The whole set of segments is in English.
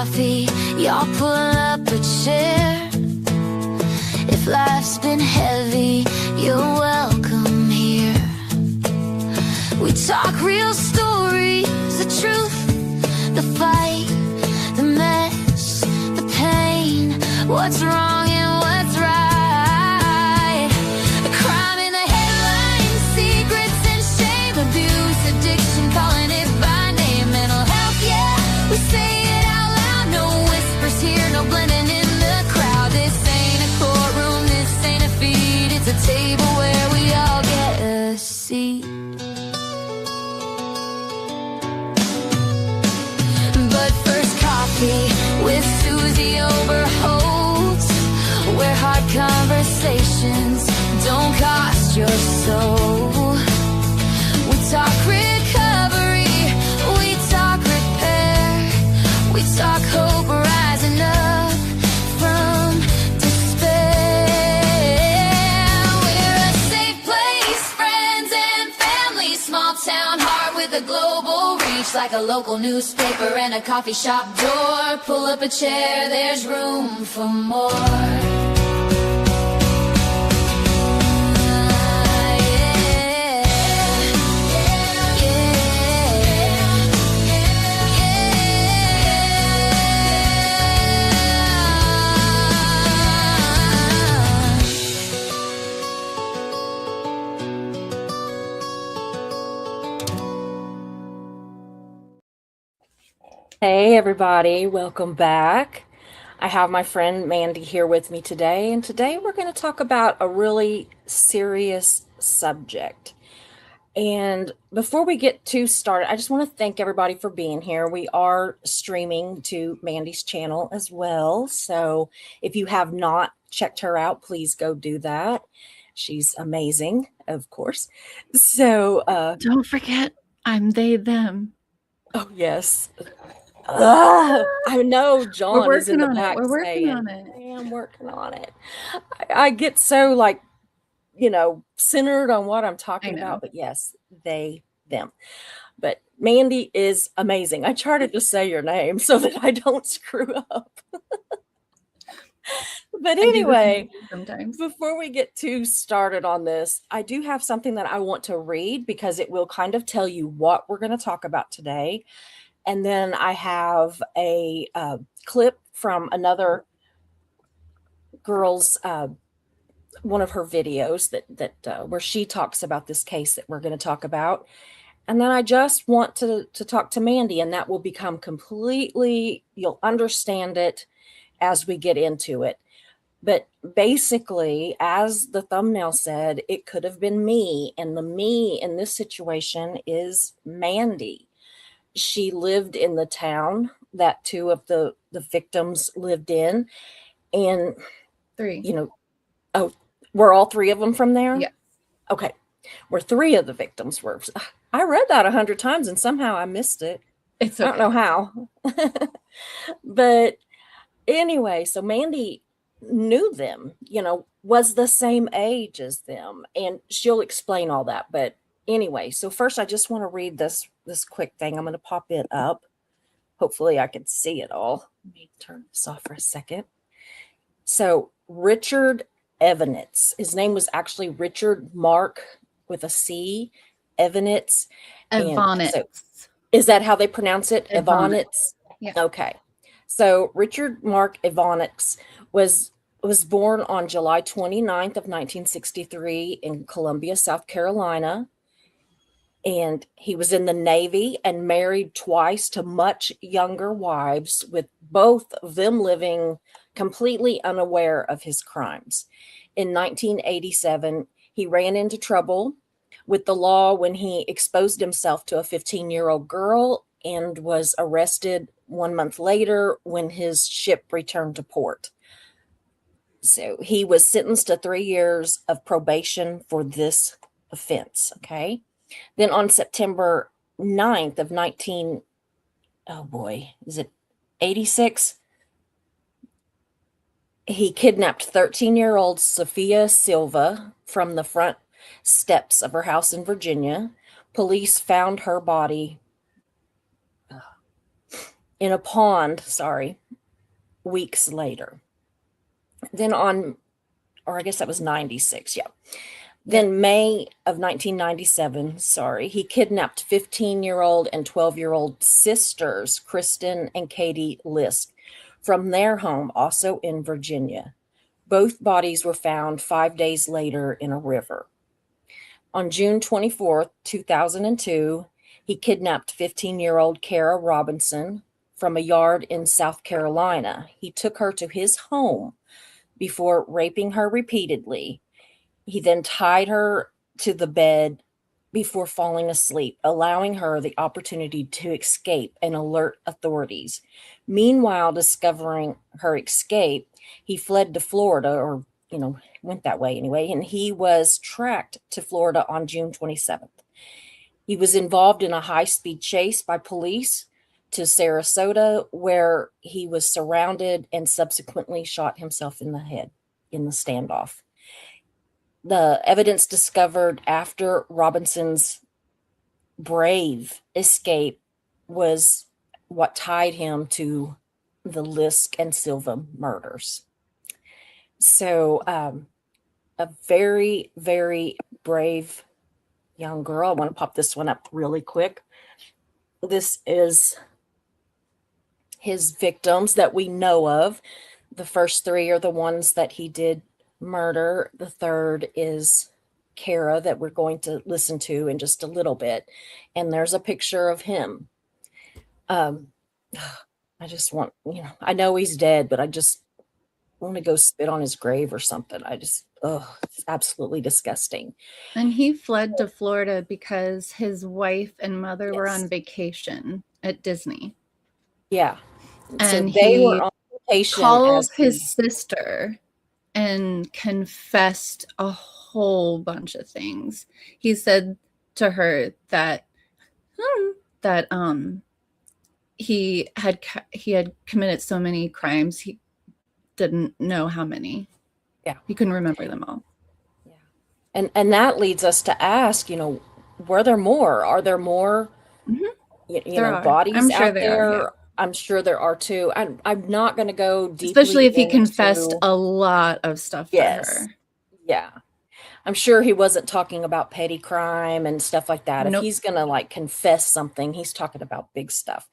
coffee, y'all pull up a chair. If life's been heavy, you're welcome here. We talk real stories, the truth, the fight, the mess, the pain, what's wrong and what's right. The crime in the headlines, secrets and shame, abuse, addiction, calling it by name. Mental health, yeah, we say it out loud. No whispers here, no blending in the crowd. This ain't a courtroom, this ain't a feed. It's a table where we all get a seat. But first, coffee with Susie over Holtz, where hard conversations don't cost your soul. We talk recovery, we talk repair, we talk hope rising up from despair. We're a safe place, friends and family, small town heart with a global reach, like a local newspaper and a coffee shop door. Pull up a chair, there's room for more. Hey everybody, welcome back. I have my friend Mandy here with me today, and today we're going to talk about a really serious subject. And before we get too started, I just want to thank everybody for being here. We are streaming to Mandy's channel as well, so if you have not checked her out, please go do that. She's amazing, of course. So don't forget, I'm they, them. Oh yes. I know John is in the back. We're working on it. I am working on it. I get so centered on what I'm talking about, but yes, they, them. But Mandy is amazing. I try to just say your name so that I don't screw up. But anyway, sometimes before we get too started on this, I do have something that I want to read because it will kind of tell you what we're going to talk about today. And then I have a clip from another girl's, one of her videos that where she talks about this case that we're going to talk about. And then I just want to talk to Mandy, and that will become completely, you'll understand it as we get into it. But basically, as the thumbnail said, it could have been me. And the me in this situation is Mandy. She lived in the town that two of the victims lived in. And three. Were all three of them from there? Yeah. Okay. Where three of the victims were. I read that 100 times and somehow I missed it. It's okay. I don't know how. But anyway, so Mandy knew them, was the same age as them, and she'll explain all that. But anyway, so first I just want to read this quick thing. I'm going to pop it up. Hopefully I can see it all. Let me turn this off for a second. So Richard Evonitz, his name was actually Richard Mark with a C, Evonitz. Evonitz. So, is that how they pronounce it? Evonitz? Yeah. Okay. So Richard Mark Evonitz was born on July 29th of 1963 in Columbia, South Carolina. And he was in the Navy and married twice to much younger wives, with both of them living completely unaware of his crimes. In 1987, he ran into trouble with the law when he exposed himself to a 15-year-old girl and was arrested 1 month later when his ship returned to port. So he was sentenced to 3 years of probation for this offense, okay? Then on September 9th of 86? He kidnapped 13-year-old Sophia Silva from the front steps of her house in Virginia. Police found her body in a pond, weeks later. Then or I guess that was 96, yeah. Then May of 1997, he kidnapped 15-year-old and 12-year-old sisters, Kristen and Katie Lisk, from their home, also in Virginia. Both bodies were found 5 days later in a river. On June 24th, 2002, he kidnapped 15-year-old Kara Robinson from a yard in South Carolina. He took her to his home before raping her repeatedly. He then tied her to the bed before falling asleep, allowing her the opportunity to escape and alert authorities. Meanwhile, discovering her escape, he fled to Florida, or, went that way anyway, and he was tracked to Florida on June 27th. He was involved in a high-speed chase by police to Sarasota, where he was surrounded and subsequently shot himself in the head in the standoff. The evidence discovered after Robinson's brave escape was what tied him to the Lisk and Silva murders. So, a very, very brave young girl. I want to pop this one up really quick. This is his victims that we know of. The first three are the ones that he did murder. The third is Kara, that we're going to listen to in just a little bit. And there's a picture of him. I just want, I know he's dead, but I just want to go spit on his grave or something. It's absolutely disgusting. And he fled to Florida because his wife and mother were on vacation at Disney. Yeah. And so they were on vacation. Called his sister and confessed a whole bunch of things. He said to her that he had committed so many crimes he didn't know how many. Yeah, he couldn't remember them all. Yeah, and that leads us to ask, were there more? Are there more? Mm-hmm. Bodies out there? Yeah. I'm sure there are too. I'm not going to go deeply, especially if he confessed a lot of stuff to her. Yeah, I'm sure he wasn't talking about petty crime and stuff like that. Nope. If he's going to confess something, he's talking about big stuff.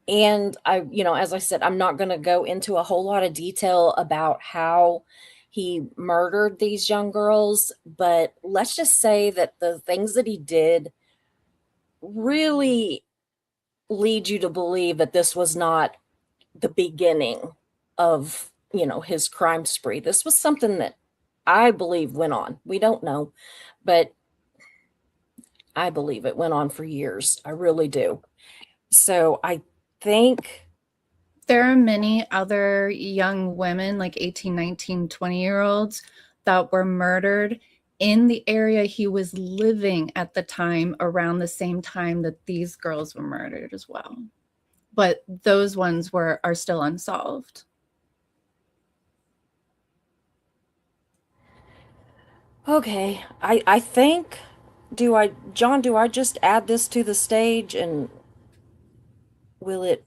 And as I said, I'm not going to go into a whole lot of detail about how he murdered these young girls, but let's just say that the things that he did really lead you to believe that this was not the beginning of, his crime spree. This was something that I believe went on. We don't know, but I believe it went on for years. I really do. So I think there are many other young women, like 18, 19, 20-year-olds that were murdered in the area he was living at the time, around the same time that these girls were murdered as well. But those ones are still unsolved. Okay, I think, John, do I just add this to the stage and will it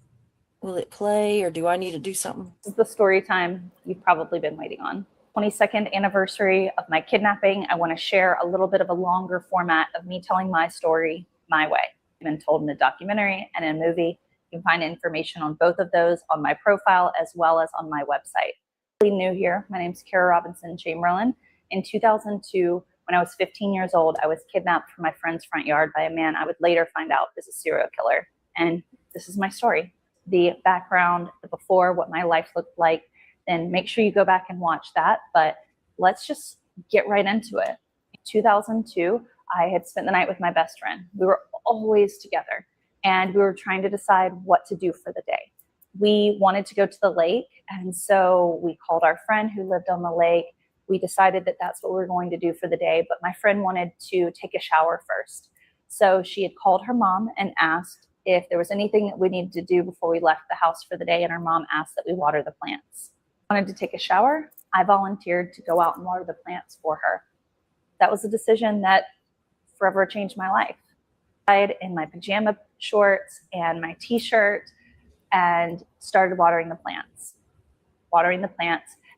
play, or do I need to do something? This is the story time you've probably been waiting on. 22nd anniversary of my kidnapping. I want to share a little bit of a longer format of me telling my story my way. It's been told in a documentary and in a movie. You can find information on both of those on my profile as well as on my website. Really new here. My name's Kara Robinson Chamberlain. In 2002, when I was 15 years old, I was kidnapped from my friend's front yard by a man I would later find out is a serial killer. And this is my story. The background, the before, what my life looked like, then make sure you go back and watch that. But let's just get right into it. In 2002, I had spent the night with my best friend. We were always together, and we were trying to decide what to do for the day. We wanted to go to the lake, and so we called our friend who lived on the lake. We decided that that's what we were going to do for the day, but my friend wanted to take a shower first. So she had called her mom and asked if there was anything that we needed to do before we left the house for the day, and her mom asked that we water the plants. I wanted to take a shower. I volunteered to go out and water the plants for her. That was a decision that forever changed my life. I in my pajama shorts and my t-shirt and started watering the plants.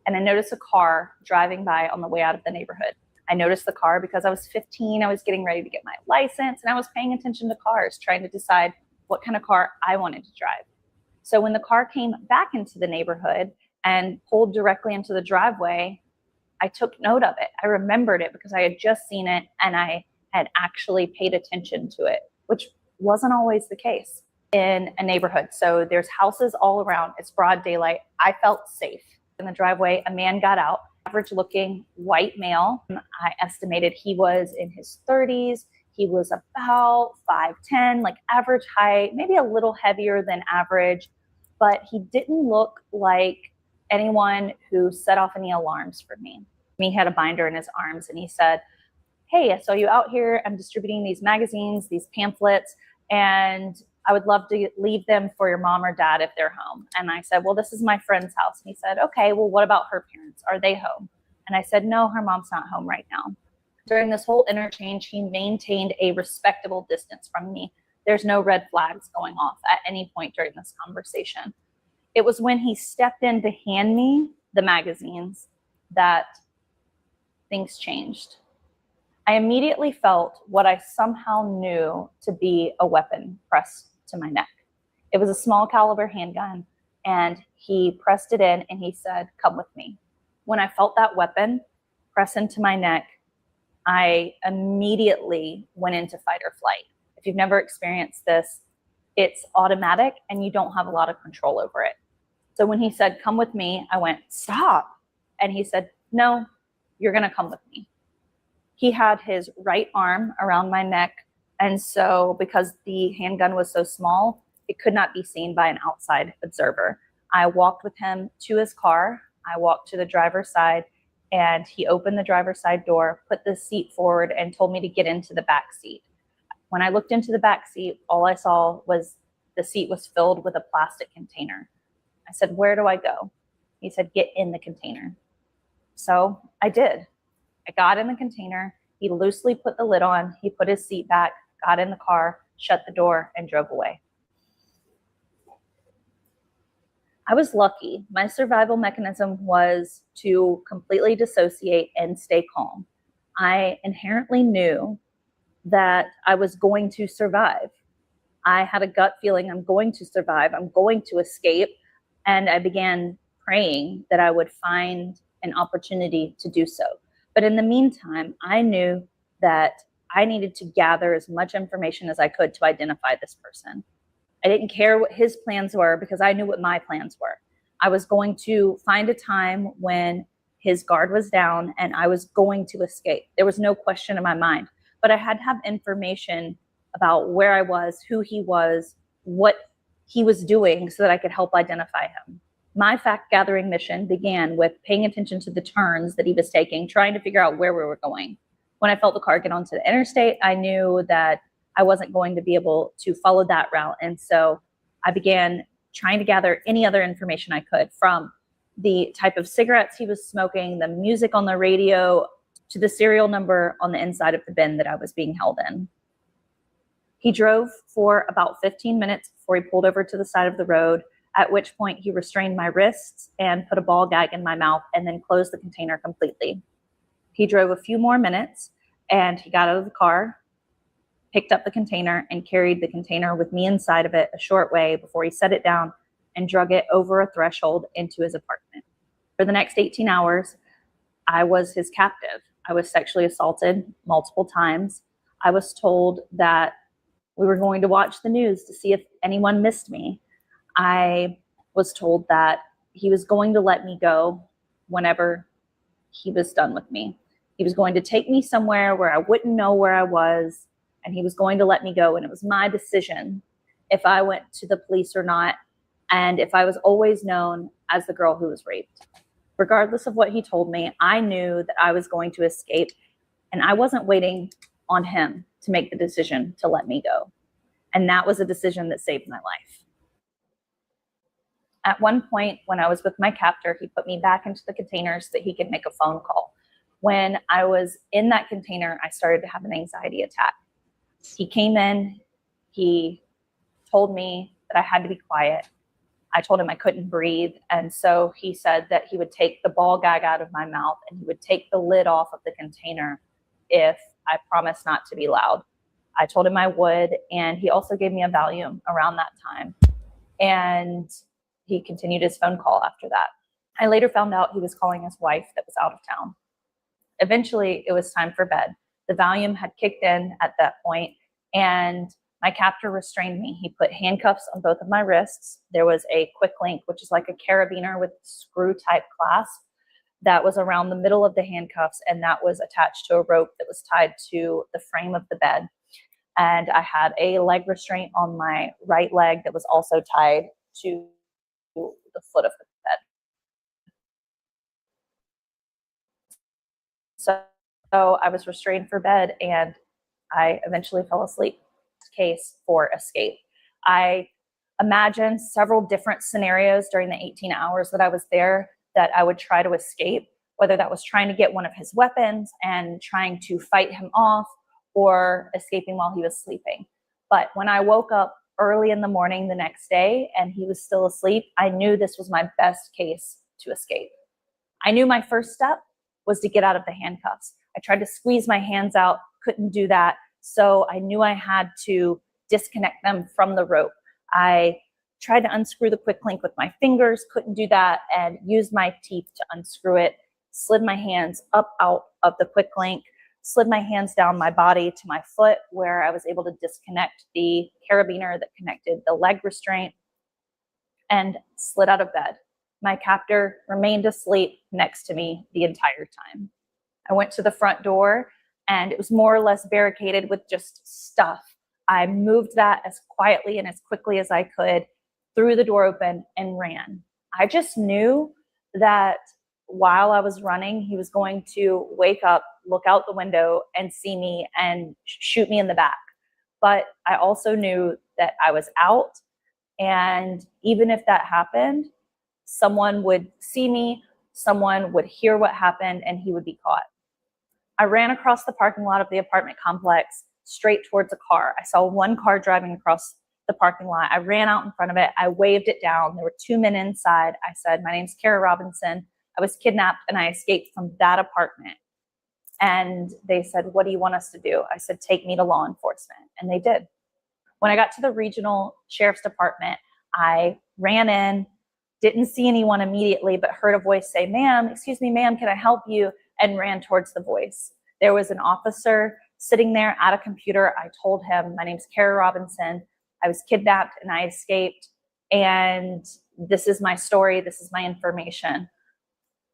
And I noticed a car driving by on the way out of the neighborhood. I noticed the car because I was 15. I was getting ready to get my license, and I was paying attention to cars, trying to decide what kind of car I wanted to drive. So when the car came back into the neighborhood and pulled directly into the driveway, I took note of it. I remembered it because I had just seen it and I had actually paid attention to it, which wasn't always the case in a neighborhood. So there's houses all around. It's broad daylight. I felt safe. In the driveway, a man got out, average looking white male. I estimated he was in his 30s. He was about 5'10", like average height, maybe a little heavier than average, but he didn't look like anyone who set off any alarms for me. He had a binder in his arms and he said, "Hey, I saw you out here. I'm distributing these magazines, these pamphlets, and I would love to leave them for your mom or dad if they're home." And I said, "Well, this is my friend's house." And he said, "Okay, well, what about her parents? Are they home?" And I said, "No, her mom's not home right now." During this whole interchange, he maintained a respectable distance from me. There's no red flags going off at any point during this conversation. It was when he stepped in to hand me the magazines that things changed. I immediately felt what I somehow knew to be a weapon pressed to my neck. It was a small caliber handgun, and he pressed it in and he said, "Come with me." When I felt that weapon press into my neck, I immediately went into fight or flight. If you've never experienced this, it's automatic and you don't have a lot of control over it. So when he said, "Come with me," I went, "Stop." And he said, "No, you're going to come with me." He had his right arm around my neck. And so because the handgun was so small, it could not be seen by an outside observer. I walked with him to his car. I walked to the driver's side, and he opened the driver's side door, put the seat forward, and told me to get into the back seat. When I looked into the back seat, all I saw was the seat was filled with a plastic container. I said, "Where do I go?" He said, "Get in the container." So I did. I got in the container. He loosely put the lid on. He put his seat back, got in the car, shut the door, and drove away. I was lucky. My survival mechanism was to completely dissociate and stay calm. I inherently knew that I was going to survive. I had a gut feeling I'm going to survive. I'm going to escape. And I began praying that I would find an opportunity to do so. But in the meantime, I knew that I needed to gather as much information as I could to identify this person. I didn't care what his plans were because I knew what my plans were. I was going to find a time when his guard was down and I was going to escape. There was no question in my mind, but I had to have information about where I was, who he was, what he was doing so that I could help identify him. My fact gathering mission began with paying attention to the turns that he was taking, trying to figure out where we were going. When I felt the car get onto the interstate, I knew that I wasn't going to be able to follow that route. And so I began trying to gather any other information I could, from the type of cigarettes he was smoking, the music on the radio, to the serial number on the inside of the bin that I was being held in. He drove for about 15 minutes before he pulled over to the side of the road, at which point he restrained my wrists and put a ball gag in my mouth and then closed the container completely. He drove a few more minutes and he got out of the car, picked up the container, and carried the container with me inside of it a short way before he set it down and drug it over a threshold into his apartment. For the next 18 hours, I was his captive. I was sexually assaulted multiple times. I was told that we were going to watch the news to see if anyone missed me. I was told that he was going to let me go whenever he was done with me. He was going to take me somewhere where I wouldn't know where I was, and he was going to let me go. And it was my decision if I went to the police or not, and if I was always known as the girl who was raped. Regardless of what he told me, I knew that I was going to escape, and I wasn't waiting on him to make the decision to let me go. And that was a decision that saved my life. At one point, when I was with my captor, he put me back into the container so that he could make a phone call. When I was in that container, I started to have an anxiety attack. He came in, he told me that I had to be quiet. I told him I couldn't breathe. And so he said that he would take the ball gag out of my mouth and he would take the lid off of the container if I promised not to be loud. I told him I would, and he also gave me a Valium around that time. And he continued his phone call after that. I later found out he was calling his wife that was out of town. Eventually, it was time for bed. The Valium had kicked in at that point, and my captor restrained me. He put handcuffs on both of my wrists. There was a quick link, which is like a carabiner with screw-type clasp that was around the middle of the handcuffs, and that was attached to a rope that was tied to the frame of the bed. And I had a leg restraint on my right leg that was also tied to the foot of the bed. So I was restrained for bed, and I eventually fell asleep. Case for escape. I imagined several different scenarios during the 18 hours that I was there that I would try to escape, whether that was trying to get one of his weapons and trying to fight him off, or escaping while he was sleeping. But when I woke up early in the morning the next day and he was still asleep, I knew this was my best case to escape. I knew my first step was to get out of the handcuffs. I tried to squeeze my hands out, couldn't do that. So I knew I had to disconnect them from the rope. I tried to unscrew the quick link with my fingers, couldn't do that, and used my teeth to unscrew it, slid my hands up out of the quick link, slid my hands down my body to my foot where I was able to disconnect the carabiner that connected the leg restraint, and slid out of bed. My captor remained asleep next to me the entire time. I went to the front door, and it was more or less barricaded with just stuff. I moved that as quietly and as quickly as I could, threw the door open, and ran. I just knew that while I was running, he was going to wake up, look out the window, and see me and shoot me in the back. But I also knew that I was out, and even if that happened, someone would see me, someone would hear what happened, and he would be caught. I ran across the parking lot of the apartment complex straight towards a car. I saw one car driving across the parking lot. I ran out in front of it. I waved it down. There were two men inside. I said, "My name's Kara Robinson. I was kidnapped and I escaped from that apartment." And they said, "What do you want us to do?" I said, "Take me to law enforcement." And they did. When I got to the regional sheriff's department, I ran in, didn't see anyone immediately, but heard a voice say, "Ma'am, excuse me, ma'am, can I help you?" And ran towards the voice. There was an officer sitting there at a computer. I told him, "My name's Kara Robinson. I was kidnapped and I escaped. And this is my story. This is my information."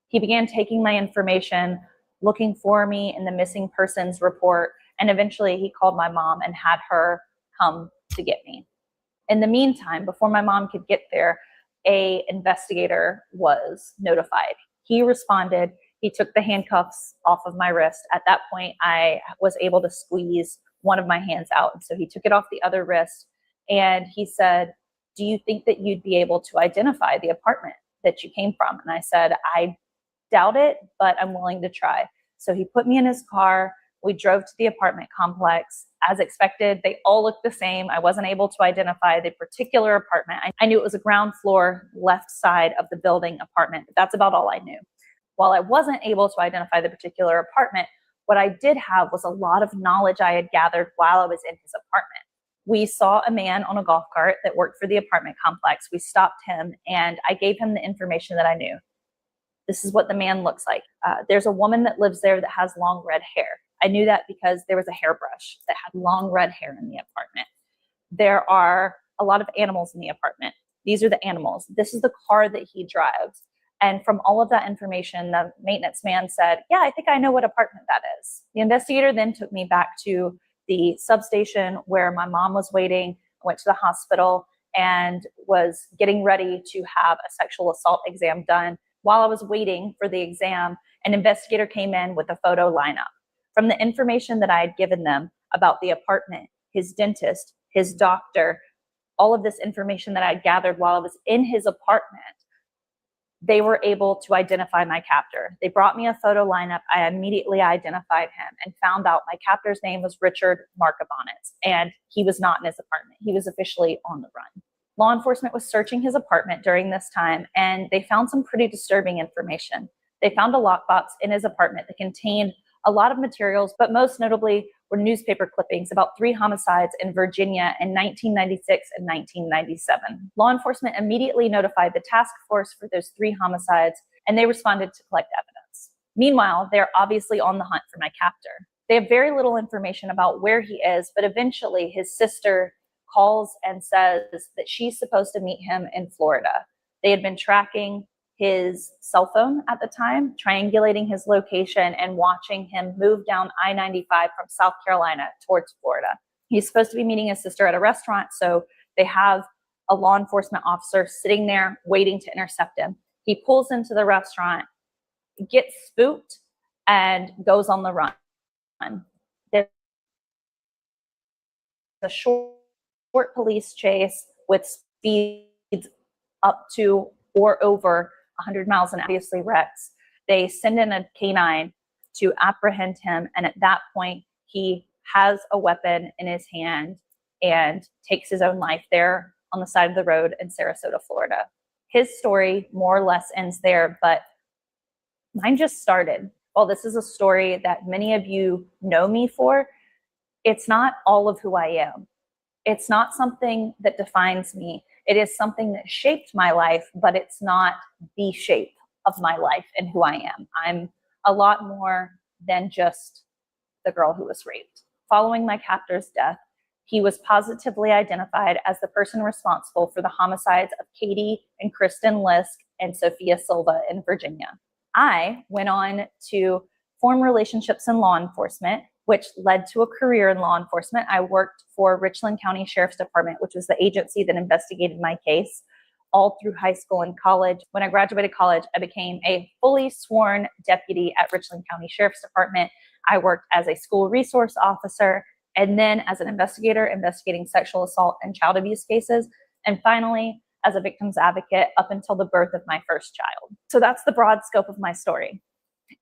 He began taking my information, looking for me in the missing persons report. And eventually he called my mom and had her come to get me. In the meantime, before my mom could get there, an investigator was notified. He responded. He took the handcuffs off of my wrist. At that point, I was able to squeeze one of my hands out. And so he took it off the other wrist, and he said, "Do you think that you'd be able to identify the apartment that you came from?" And I said, "I doubt it, but I'm willing to try." So he put me in his car. We drove to the apartment complex. As expected, they all looked the same. I wasn't able to identify the particular apartment. I knew it was a ground floor, left side of the building apartment, but that's about all I knew. While I wasn't able to identify the particular apartment, what I did have was a lot of knowledge I had gathered while I was in his apartment. We saw a man on a golf cart that worked for the apartment complex. We stopped him, and I gave him the information that I knew. This is what the man looks like. There's a woman that lives there that has long red hair. I knew that because there was a hairbrush that had long red hair in the apartment. There are a lot of animals in the apartment. These are the animals. This is the car that he drives. And from all of that information, the maintenance man said, "Yeah, I think I know what apartment that is." The investigator then took me back to the substation where my mom was waiting. I went to the hospital and was getting ready to have a sexual assault exam done. While I was waiting for the exam, an investigator came in with a photo lineup. From the information that I had given them about the apartment, his dentist, his doctor, all of this information that I had gathered while I was in his apartment, they were able to identify my captor. They brought me a photo lineup. I immediately identified him and found out my captor's name was Richard Mark Evonitz, and he was not in his apartment. He was officially on the run. Law enforcement was searching his apartment during this time, and they found some pretty disturbing information. They found a lockbox in his apartment that contained a lot of materials, but most notably were newspaper clippings about 3 homicides in Virginia in 1996 and 1997. Law enforcement immediately notified the task force for those 3 homicides, and they responded to collect evidence. Meanwhile, they're obviously on the hunt for my captor. They have very little information about where he is, but eventually his sister calls and says that she's supposed to meet him in Florida. They had been tracking his cell phone at the time, triangulating his location and watching him move down I-95 from South Carolina towards Florida. He's supposed to be meeting his sister at a restaurant, so they have a law enforcement officer sitting there waiting to intercept him. He pulls into the restaurant, gets spooked, and goes on the run. There's a short police chase with speeds up to or over 100 miles an hour, obviously wrecks. They send in a canine to apprehend him, and at that point, he has a weapon in his hand and takes his own life there on the side of the road in Sarasota, Florida. His story more or less ends there, but mine just started. While this is a story that many of you know me for, it's not all of who I am. It's not something that defines me. It is something that shaped my life, but it's not the shape of my life and who I am. I'm a lot more than just the girl who was raped. Following my captor's death, he was positively identified as the person responsible for the homicides of Katie and Kristen Lisk and Sophia Silva in Virginia. I went on to form relationships in law enforcement, which led to a career in law enforcement. I worked for Richland County Sheriff's Department, which was the agency that investigated my case all through high school and college. When I graduated college, I became a fully sworn deputy at Richland County Sheriff's Department. I worked as a school resource officer and then as an investigator investigating sexual assault and child abuse cases. And finally, as a victim's advocate up until the birth of my first child. So that's the broad scope of my story.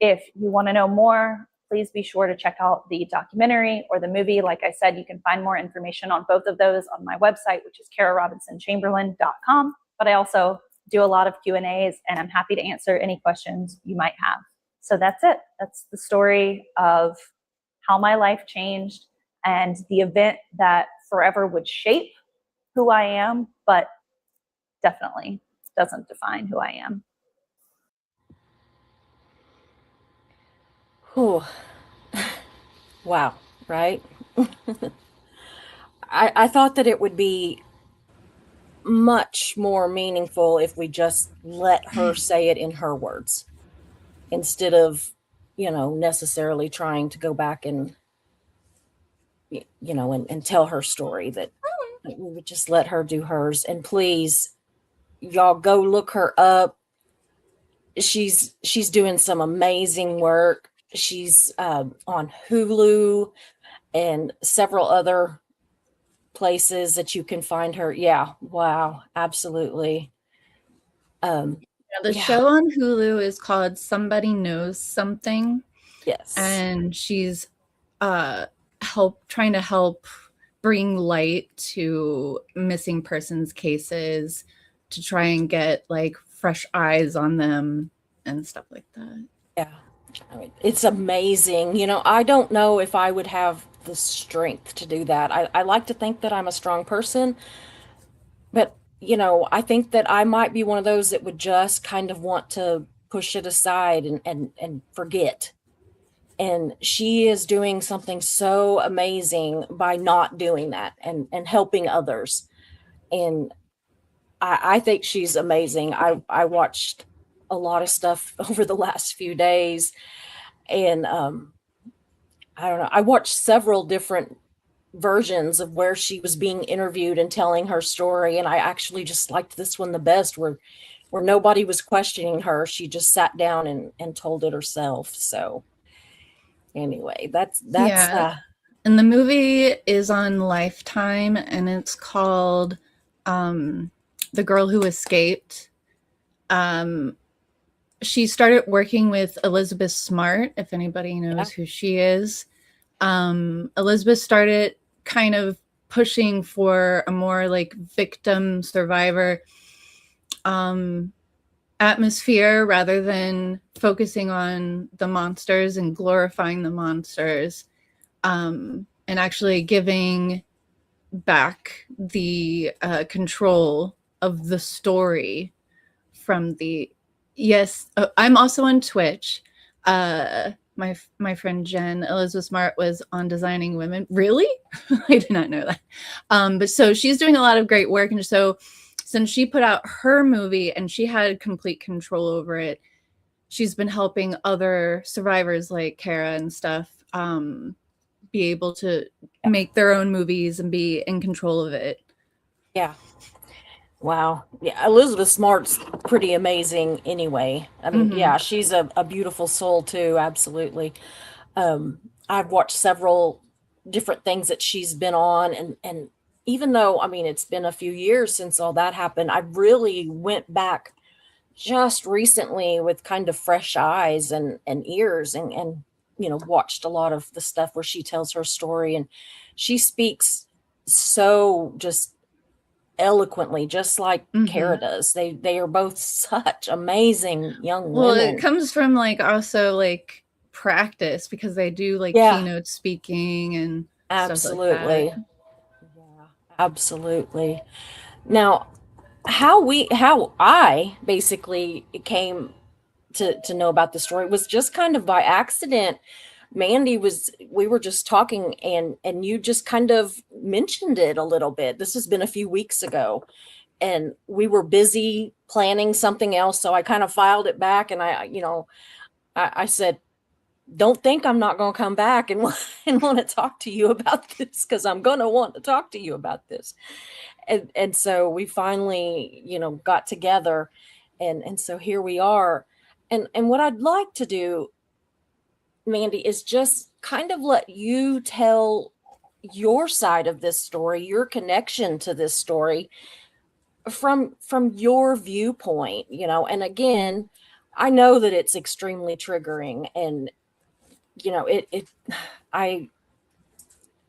If you want to know more, please be sure to check out the documentary or the movie. Like I said, you can find more information on both of those on my website, which is KaraRobinsonChamberlain.com. But I also do a lot of Q&As, and I'm happy to answer any questions you might have. So that's it. That's the story of how my life changed and the event that forever would shape who I am, but definitely doesn't define who I am. Whew. Wow, right? I thought that it would be much more meaningful if we just let her say it in her words instead of, necessarily trying to go back and, and tell her story, that we would just let her do hers. And please, y'all go look her up. She's doing some amazing work. She's on Hulu and several other places that you can find her. Yeah. Wow. Absolutely. The show on Hulu is called Somebody Knows Something. Yes. And she's trying to help bring light to missing persons cases to try and get like fresh eyes on them and stuff like that. Yeah. I mean, it's amazing. I don't know if I would have the strength to do that. I like to think that I'm a strong person, but I think that I might be one of those that would just kind of want to push it aside and forget. And she is doing something so amazing by not doing that and helping others. And I think she's amazing. I watched a lot of stuff over the last few days, and I don't know. I watched several different versions of where she was being interviewed and telling her story, and I actually just liked this one the best, where nobody was questioning her. She just sat down and told it herself. So anyway, that's and the movie is on Lifetime, and it's called The Girl Who Escaped. She started working with Elizabeth Smart, if anybody knows who she is. Elizabeth started kind of pushing for a more like victim survivor atmosphere rather than focusing on the monsters and glorifying the monsters, and actually giving back the control of the story from the I'm also on Twitch. My friend Jen Elizabeth Smart was on Designing Women. Really? I did not know that. But so she's doing a lot of great work, and so since she put out her movie and she had complete control over it, she's been helping other survivors like Kara and stuff be able to make their own movies and be in control of it. Yeah. Wow. Yeah, Elizabeth Smart's pretty amazing anyway. I mean, yeah, she's a beautiful soul too, absolutely. I've watched several different things that she's been on, and even though, I mean, it's been a few years since all that happened, I really went back just recently with kind of fresh eyes and ears, and watched a lot of the stuff where she tells her story, and she speaks so just eloquently, just like Kara does. They are both such amazing young Well, women. it comes from like also like practice, because they do like keynote speaking and absolutely stuff like that. Yeah, absolutely. Now, how I basically came to know about the story was just kind of by accident. Mandy we were just talking, and you just kind of mentioned it a little bit. This has been a few weeks ago, and we were busy planning something else. So I kind of filed it back, and I said, don't think I'm not going to come back and want to talk to you about this, because I'm going to want to talk to you about this. And so we finally, got together, and so here we are. And what I'd like to do, Mandy, is just kind of let you tell your side of this story, your connection to this story from your viewpoint, and again, I know that it's extremely triggering, and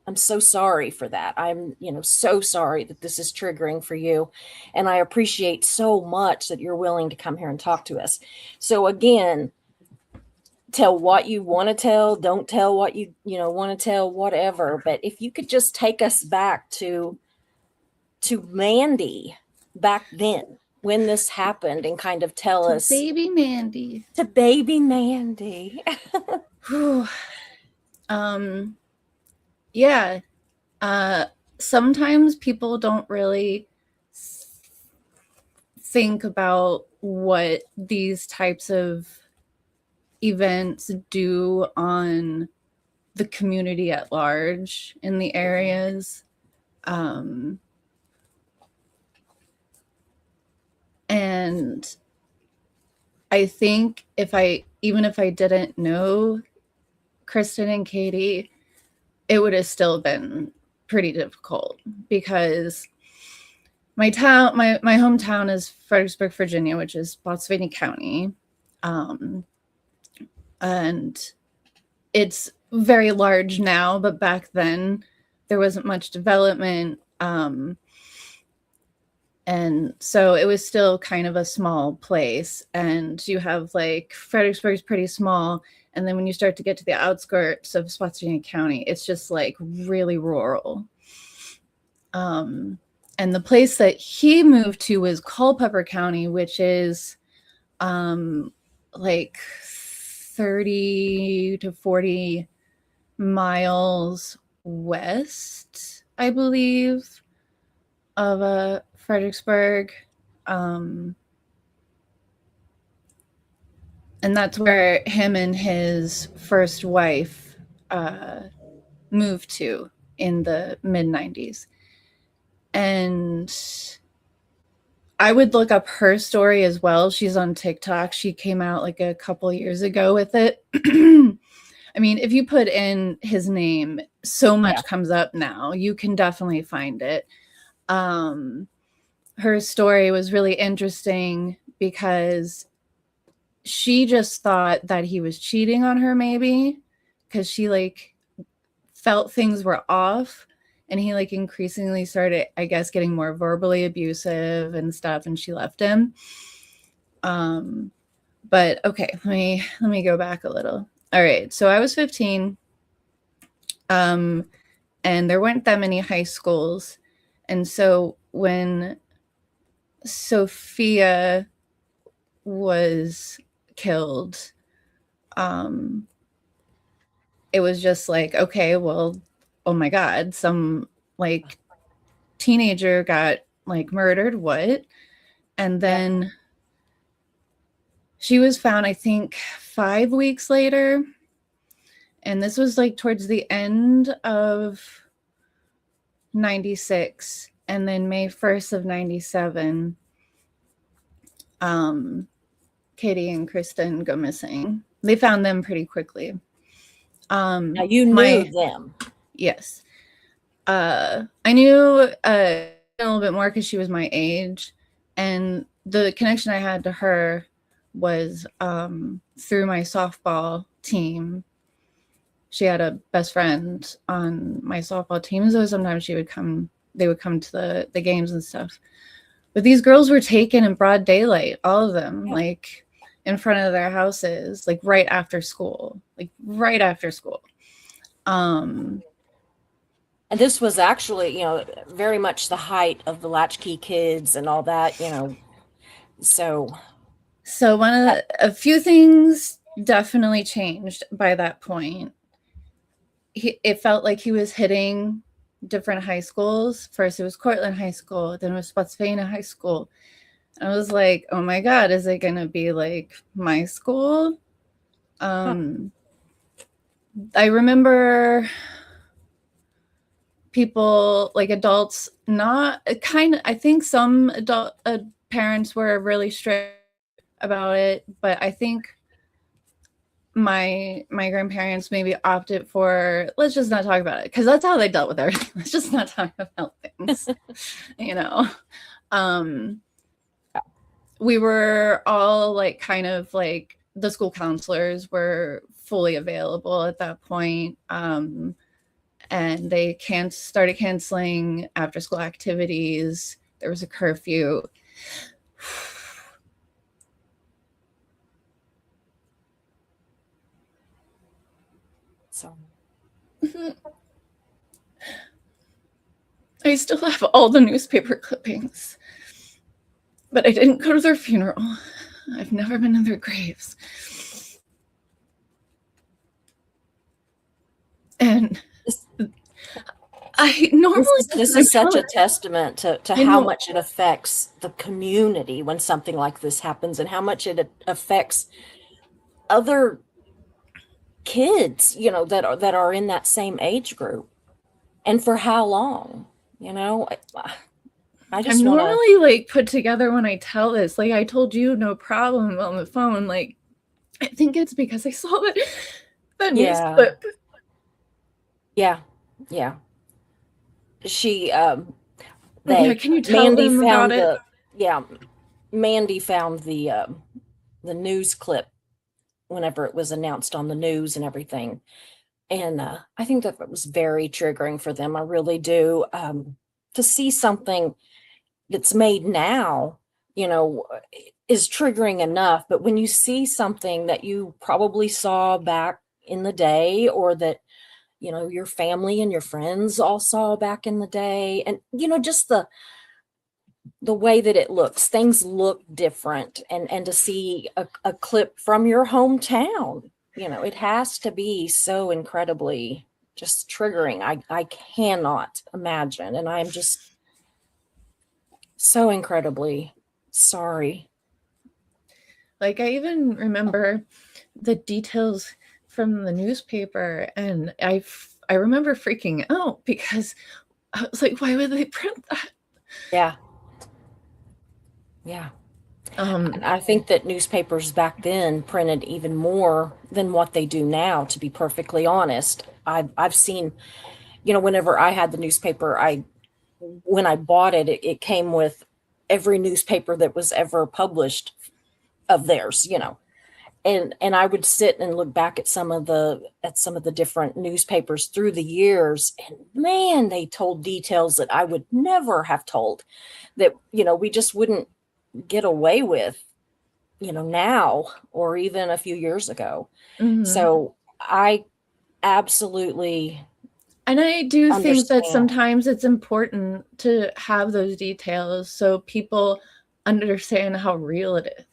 I'm so sorry for that. I'm, so sorry that this is triggering for you, and I appreciate so much that you're willing to come here and talk to us. So again, tell what you want to tell, don't tell what you want to tell, whatever. But if you could just take us back to Mandy back then when this happened, and kind of tell us baby Mandy. To baby Mandy. Yeah. Sometimes people don't really think about what these types of events do on the community at large in the areas. And I think even if I didn't know Kristen and Katie, it would have still been pretty difficult, because my hometown is Fredericksburg, Virginia, which is Spotsylvania County. And it's very large now, but back then there wasn't much development. And so it was still kind of a small place. And you have like Fredericksburg's pretty small. And then when you start to get to the outskirts of Spotsylvania County, it's just like really rural. And the place that he moved to was Culpeper County, which is like 30 to 40 miles west, I believe, of Fredericksburg. And that's where him and his first wife moved to in the mid-90s. And I would look up her story as well. She's on TikTok. She came out like a couple years ago with it. I mean, if you put in his name, so much comes up now. You can definitely find it. Her story was really interesting because she just thought that he was cheating on her, maybe, because she like felt things were off. and he like increasingly started, I guess, getting more verbally abusive and stuff, and she left him. But okay, let me go back a little. All right, so I was 15, and there weren't that many high schools, and so when Sophia was killed, it was just like, okay, well, oh my God, some like teenager got like murdered. What? And then she was found, I think, 5 weeks later. And this was like towards the end of 96. And then May 1st of 97, Katie and Kristen go missing. They found them pretty quickly. Now you knew them. Yes. I knew a little bit more because she was my age, and the connection I had to her was through my softball team. She had a best friend on my softball team, so sometimes they would come to the games and stuff. But these girls were taken in broad daylight, all of them, like in front of their houses, like right after school. And this was actually, very much the height of the latchkey kids and all that, So a few things definitely changed by that point. It felt like he was hitting different high schools. First it was Cortland High School, then it was Spotsylvania High School. I was like, oh my God, is it gonna be like my school? I remember people, like adults, I think some adult parents were really strict about it, but I think my grandparents maybe opted for, let's just not talk about it, because that's how they dealt with everything. Let's just not talk about things. We were all like kind of like, the school counselors were fully available at that point, and they started canceling after school activities. There was a curfew. So I still have all the newspaper clippings, but I didn't go to their funeral. I've never been in their graves. And I normally... This is such a testament to how much it affects the community when something like this happens, and how much it affects other kids, that are in that same age group, and for how long, I just I'm normally like put together when I tell this. Like I told you, no problem on the phone. Like I think it's because I saw that news clip. Yeah. She can you tell Mandy them found about it? Mandy found the news clip whenever it was announced on the news and everything. And I think that was very triggering for them. I really do. To see something that's made now, is triggering enough. But when you see something that you probably saw back in the day, or that, your family and your friends all saw back in the day, and, just the way that it looks, things look different. And to see a clip from your hometown, it has to be so incredibly just triggering. I cannot imagine. And I'm just so incredibly sorry. Like I even remember the details from the newspaper, and I remember freaking out because I was like, why would they print that? Yeah. And I think that newspapers back then printed even more than what they do now, to be perfectly honest. I've seen, whenever I had the newspaper, when I bought it, it came with every newspaper that was ever published of theirs, and I would sit and look back at some of the different newspapers through the years, and man, they told details that I would never have told, that we just wouldn't get away with, now or even a few years ago. Mhm. So I absolutely And I do think that understand. sometimes it's important to have those details so people understand how real it is.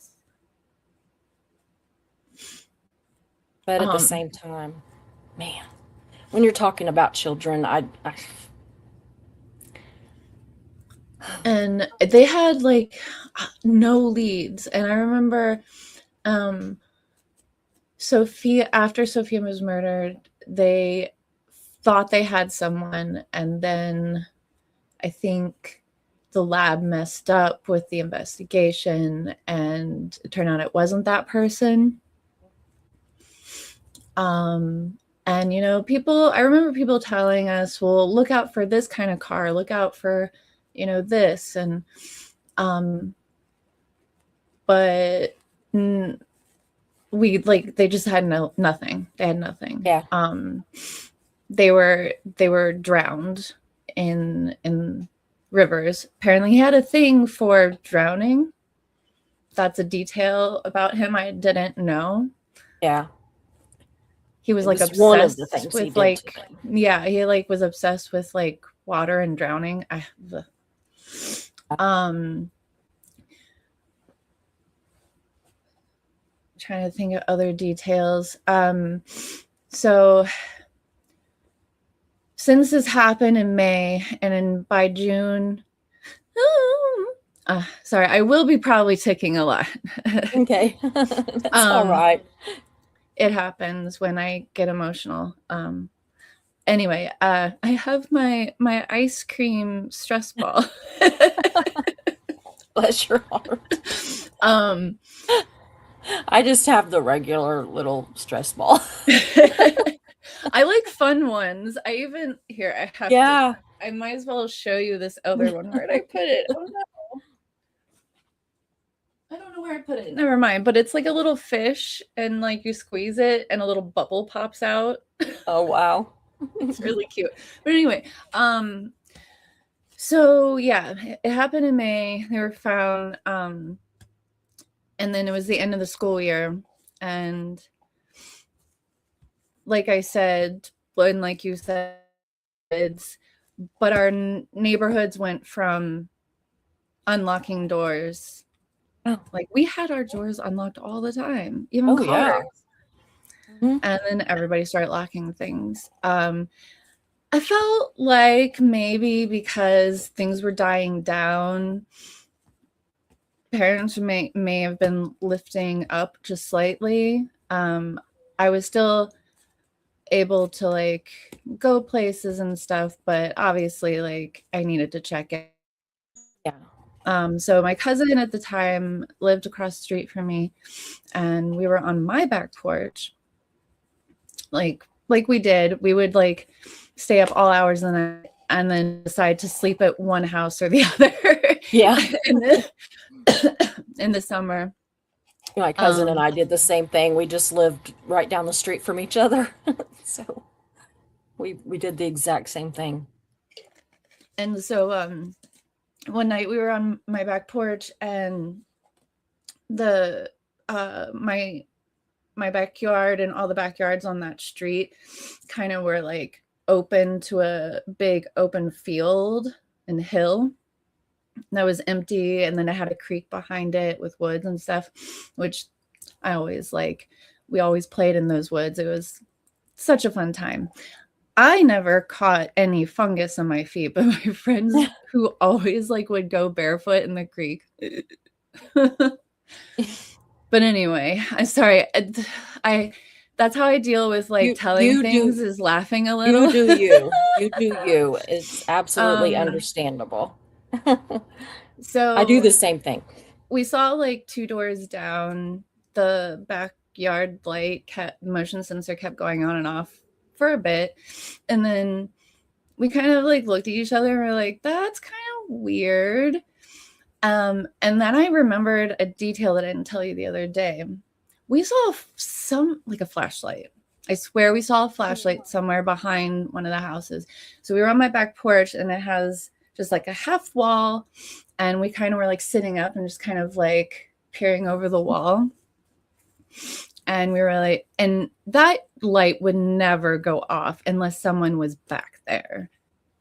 But at the same time, man, when you're talking about children, and they had like no leads. And I remember Sophia, after Sophia was murdered, they thought they had someone, and then I think the lab messed up with the investigation, and it turned out it wasn't that person. And I remember people telling us, well, look out for this kind of car, look out for this, and but they just had nothing. They had nothing. Yeah. They were drowned in rivers. Apparently he had a thing for drowning. That's a detail about him I didn't know. Yeah. He was like obsessed one of the things with he did he like was obsessed with like water and drowning. Trying to think of other details. So since this happened in May, and by June, sorry, I will be probably ticking a lot. Okay. That's all right. It happens when I get emotional. Anyway, I have my ice cream stress ball. Bless your heart. I just have the regular little stress ball. I like fun ones. I might as well show you this other one. Where did I put it? Oh no. I don't know where I put it. Never mind. But it's like a little fish, and like you squeeze it and a little bubble pops out. Oh wow. It's really cute. But anyway, so yeah, it happened in May. They were found, and then it was the end of the school year. And like I said, and like you said, but our neighborhoods went from unlocking doors. Oh. Like we had our doors unlocked all the time, even cars. Yeah. Mm-hmm. And then everybody started locking things. I felt like maybe because things were dying down, parents may have been lifting up just slightly. I was still able to like go places and stuff, but obviously like I needed to check it. Yeah. So my cousin at the time lived across the street from me, and we were on my back porch. Like we would like stay up all hours of the night and then decide to sleep at one house or the other. Yeah. In the summer. My cousin and I did the same thing. We just lived right down the street from each other. So we did the exact same thing. And so one night we were on my back porch, and the my backyard and all the backyards on that street kind of were like open to a big open field and hill that was empty, and then it had a creek behind it with woods and stuff, which I always like. We always played in those woods. It was such a fun time. I never caught any fungus on my feet, but my friends who always like would go barefoot in the creek. But anyway, I'm sorry. That's how I deal with like telling things is laughing a little. You do you. You do you. It's absolutely understandable. So I do the same thing. We saw like 2 doors down, the backyard light motion sensor kept going on and off for a bit, and then we kind of like looked at each other and we're like, that's kind of weird. And then I remembered a detail that I didn't tell you the other day. We saw like a flashlight. I swear we saw a flashlight somewhere behind one of the houses. So we were on my back porch, and it has just like a half wall, and we kind of were like sitting up and just kind of like peering over the wall. And we were like, and that light would never go off unless someone was back there,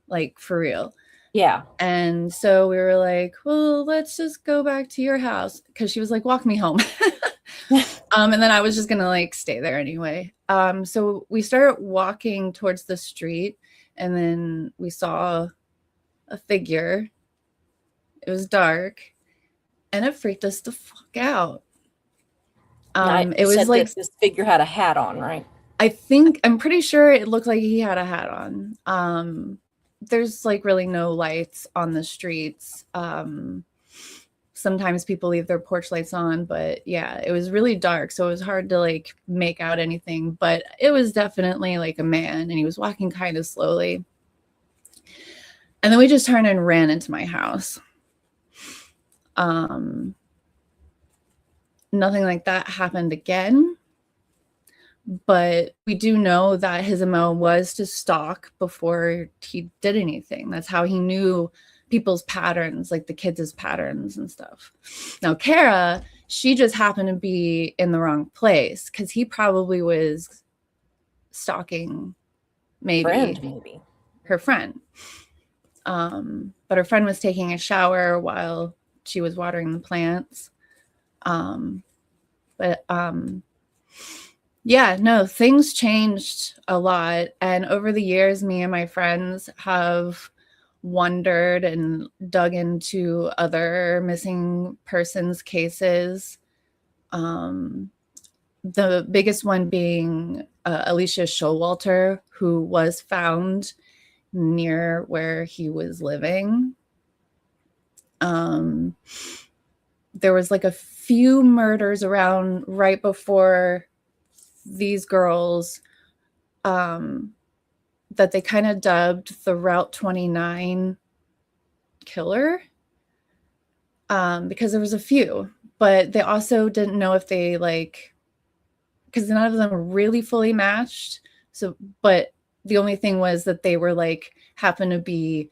like for real. Yeah. And so we were like, well, let's just go back to your house, because she was like, walk me home. And then I was just gonna like stay there anyway. So we started walking towards the street, and then we saw a figure. It was dark, and it freaked us the fuck out. It was like this figure had a hat on, right? I'm pretty sure it looked like he had a hat on. There's like really no lights on the streets. Sometimes people leave their porch lights on, but yeah, it was really dark, so it was hard to like make out anything, but it was definitely like a man, and he was walking kind of slowly. And then we just turned and ran into my house. Nothing like that happened again, but we do know that his MO was to stalk before he did anything. That's how he knew people's patterns, like the kids' patterns and stuff. Now, Kara, she just happened to be in the wrong place, because he probably was stalking maybe her friend. But her friend was taking a shower while she was watering the plants. Yeah, no, things changed a lot. And over the years, me and my friends have wondered and dug into other missing persons cases. The biggest one being Alicia Showalter, who was found near where he was living. There was like a few murders around right before these girls that they kind of dubbed the Route 29 killer, because there was a few, but they also didn't know if they like, because none of them were really fully matched. So, but the only thing was that they were like, happened to be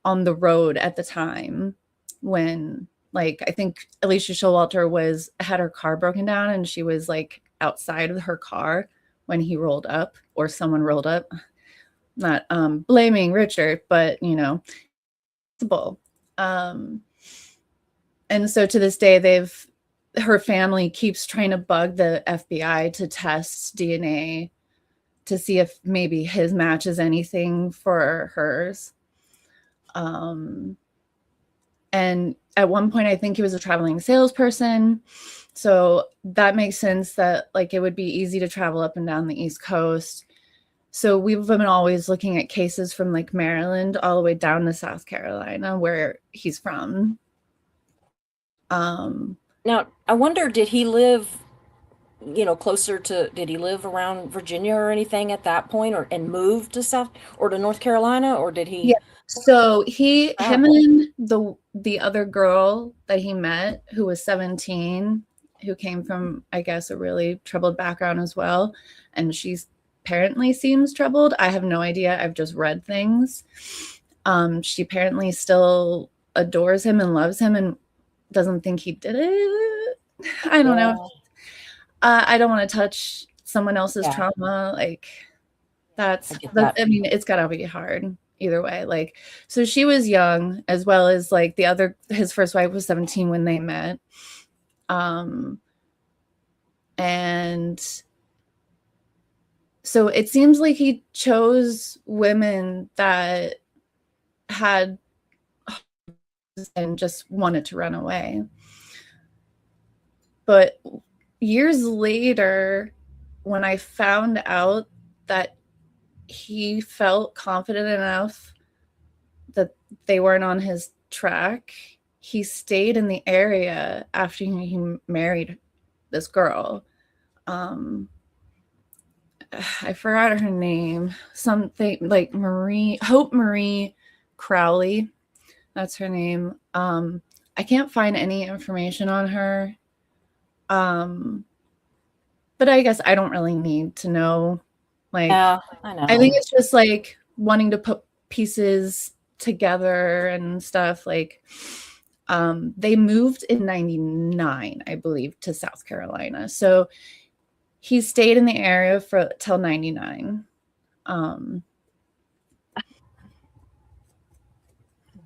on the road at the time when, like, I think Alicia Showalter had her car broken down, and she was like outside of her car when he rolled up, or someone rolled up. Not blaming Richard, but you know, possible. And so to this day, her family keeps trying to bug the FBI to test DNA to see if maybe his matches anything for hers. And at one point, I think he was a traveling salesperson. So that makes sense that like it would be easy to travel up and down the East Coast. So we've been always looking at cases from like Maryland all the way down to South Carolina, where he's from. Now, I wonder, did he live, did he live around Virginia or anything at that point, and move to South or to North Carolina, or did he? Yeah. So him and the other girl that he met, who was 17, who came from, I guess, a really troubled background as well. And she's apparently seems troubled. I have no idea. I've just read things. She apparently still adores him and loves him and doesn't think he did it. I don't know. I don't want to touch someone else's trauma. Like I mean, it's gotta be hard either way. Like, so she was young, as well as like his first wife was 17 when they met. And so it seems like he chose women that had and just wanted to run away. But years later, when I found out that he felt confident enough that they weren't on his track, he stayed in the area after he married this girl. I forgot her name. Something like Hope Marie Crowley. That's her name. I can't find any information on her. But I guess I don't really need to know. Like, Yeah, I know. I think it's just like wanting to put pieces together and stuff. Like, they moved in 99, I believe, to South Carolina. So he stayed in the area for till 99.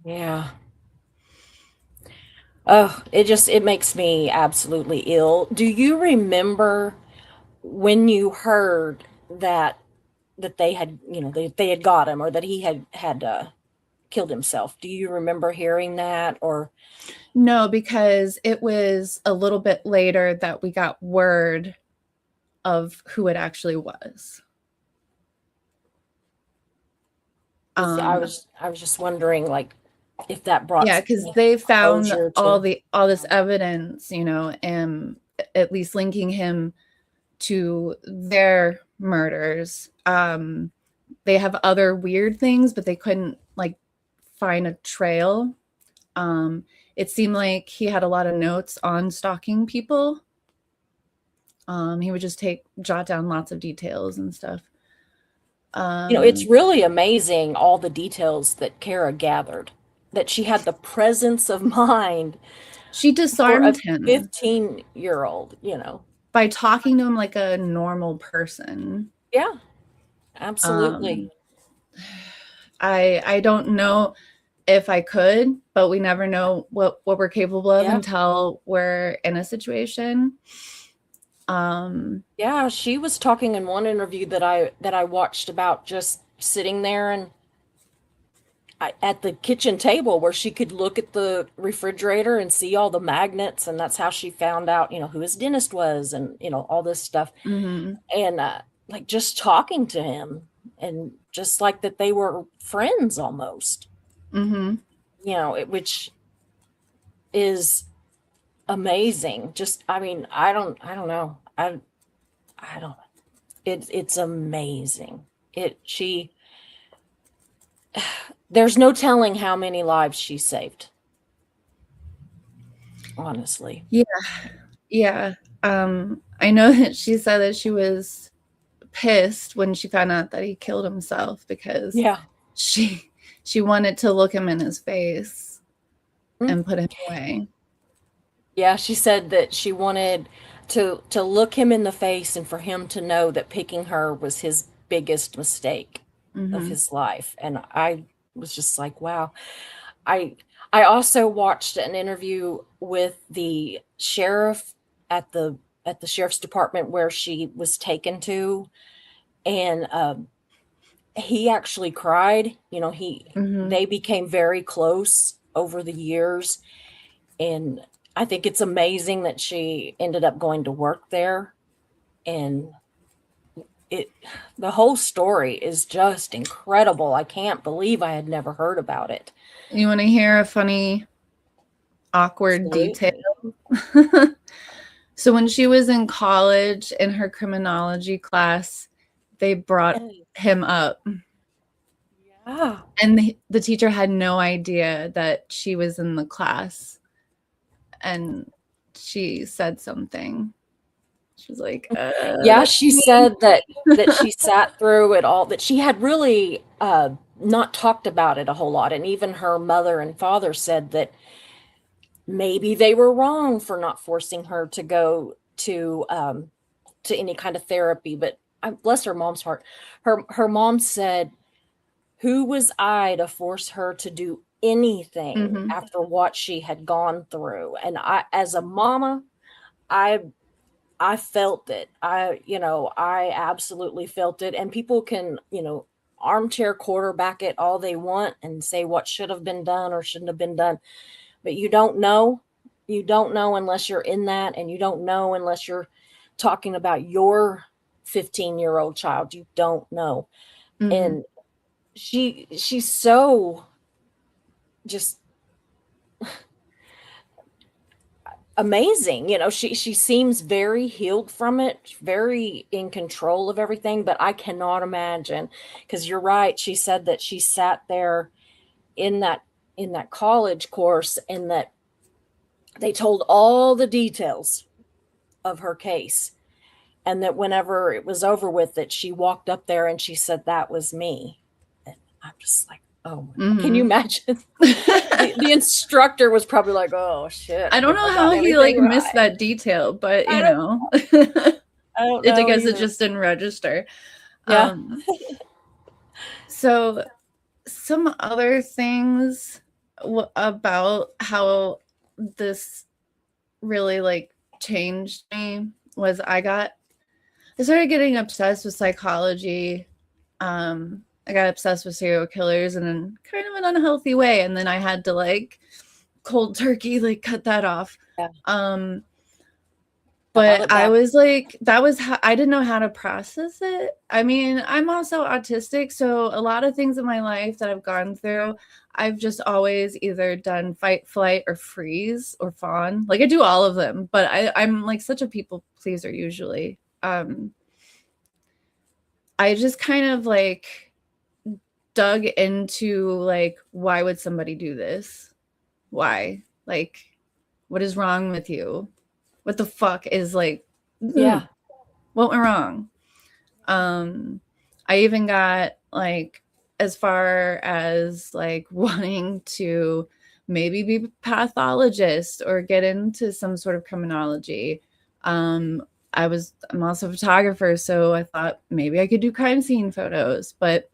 Yeah. Oh, it makes me absolutely ill. Do you remember when you heard that they had, they had got him, or that he had killed himself? Do you remember hearing that? Or No, because it was a little bit later that we got word of who it actually was. I was just wondering, like, if that brought Yeah, because they found closure all to. this evidence, and at least linking him to their murders. They have other weird things, but they couldn't like find a trail. It seemed like he had a lot of notes on stalking people. He would just jot down lots of details and stuff. It's really amazing, all the details that Kara gathered, that she had the presence of mind She for a disarmed him 15-year-old. by talking to him like a normal person. Yeah, absolutely. I don't know if I could, but we never know what we're capable of Yeah. until we're in a situation. Yeah, she was talking in one interview that I watched about just sitting there and at the kitchen table, where she could look at the refrigerator and see all the magnets, and that's how she found out, who his dentist was, and all this stuff. Mm-hmm. And like, just talking to him, and just like that they were friends almost. Mm-hmm. Which is amazing. Just, I mean, I don't know. I don't. It's amazing. There's no telling how many lives she saved. Honestly. Yeah. I know that she said that she was pissed when she found out that he killed himself, because Yeah. she wanted to look him in his face and put him away. Yeah, she said that she wanted to look him in the face, and for him to know that picking her was his biggest mistake of his life. And I was just like, wow. I also watched an interview with the sheriff at the sheriff's department where she was taken to, and he actually cried. They became very close over the years, and I think it's amazing that she ended up going to work there. And the whole story is just incredible. I can't believe I had never heard about it. You want to hear a funny, awkward Absolutely. detail? So when she was in college, in her criminology class, they brought him up. Yeah. And the teacher had no idea that she was in the class. And she said something. She was like, yeah, she said that she sat through it all, that she had really not talked about it a whole lot. And even her mother and father said that maybe they were wrong for not forcing her to go to any kind of therapy. But bless her mom's heart. Her mom said, who was I to force her to do anything after what she had gone through? And I, as a mama, I felt it. I absolutely felt it. And people can, armchair quarterback it all they want and say what should have been done or shouldn't have been done. But you don't know. You don't know unless you're in that, and you don't know unless you're talking about your 15-year-old child. You don't know. And she's so just amazing. She seems very healed from it, very in control of everything. But I cannot imagine, because you're right. She said that she sat there in that college course, and that they told all the details of her case. And that whenever it was over with, that she walked up there and she said, "That was me." And I'm just like, oh, can you imagine? the instructor was probably like, "Oh shit." I don't know how he like missed that detail, but you know, I guess it just didn't register. Yeah. So some other things about how this really like changed me was I started getting obsessed with psychology. I got obsessed with serial killers in kind of an unhealthy way. And then I had to like cold turkey, like cut that off. Yeah. But I was like, I didn't know how to process it. I mean, I'm also autistic. So a lot of things in my life that I've gone through, I've just always either done fight, flight, or freeze or fawn. Like I do all of them, but I'm like such a people pleaser usually. I just kind of like dug into like, why would somebody do this? Why? Like, what is wrong with you? What the fuck is like, yeah, what went wrong? I even got like as far as like wanting to maybe be a pathologist or get into some sort of criminology. I'm also a photographer, so I thought maybe I could do crime scene photos, but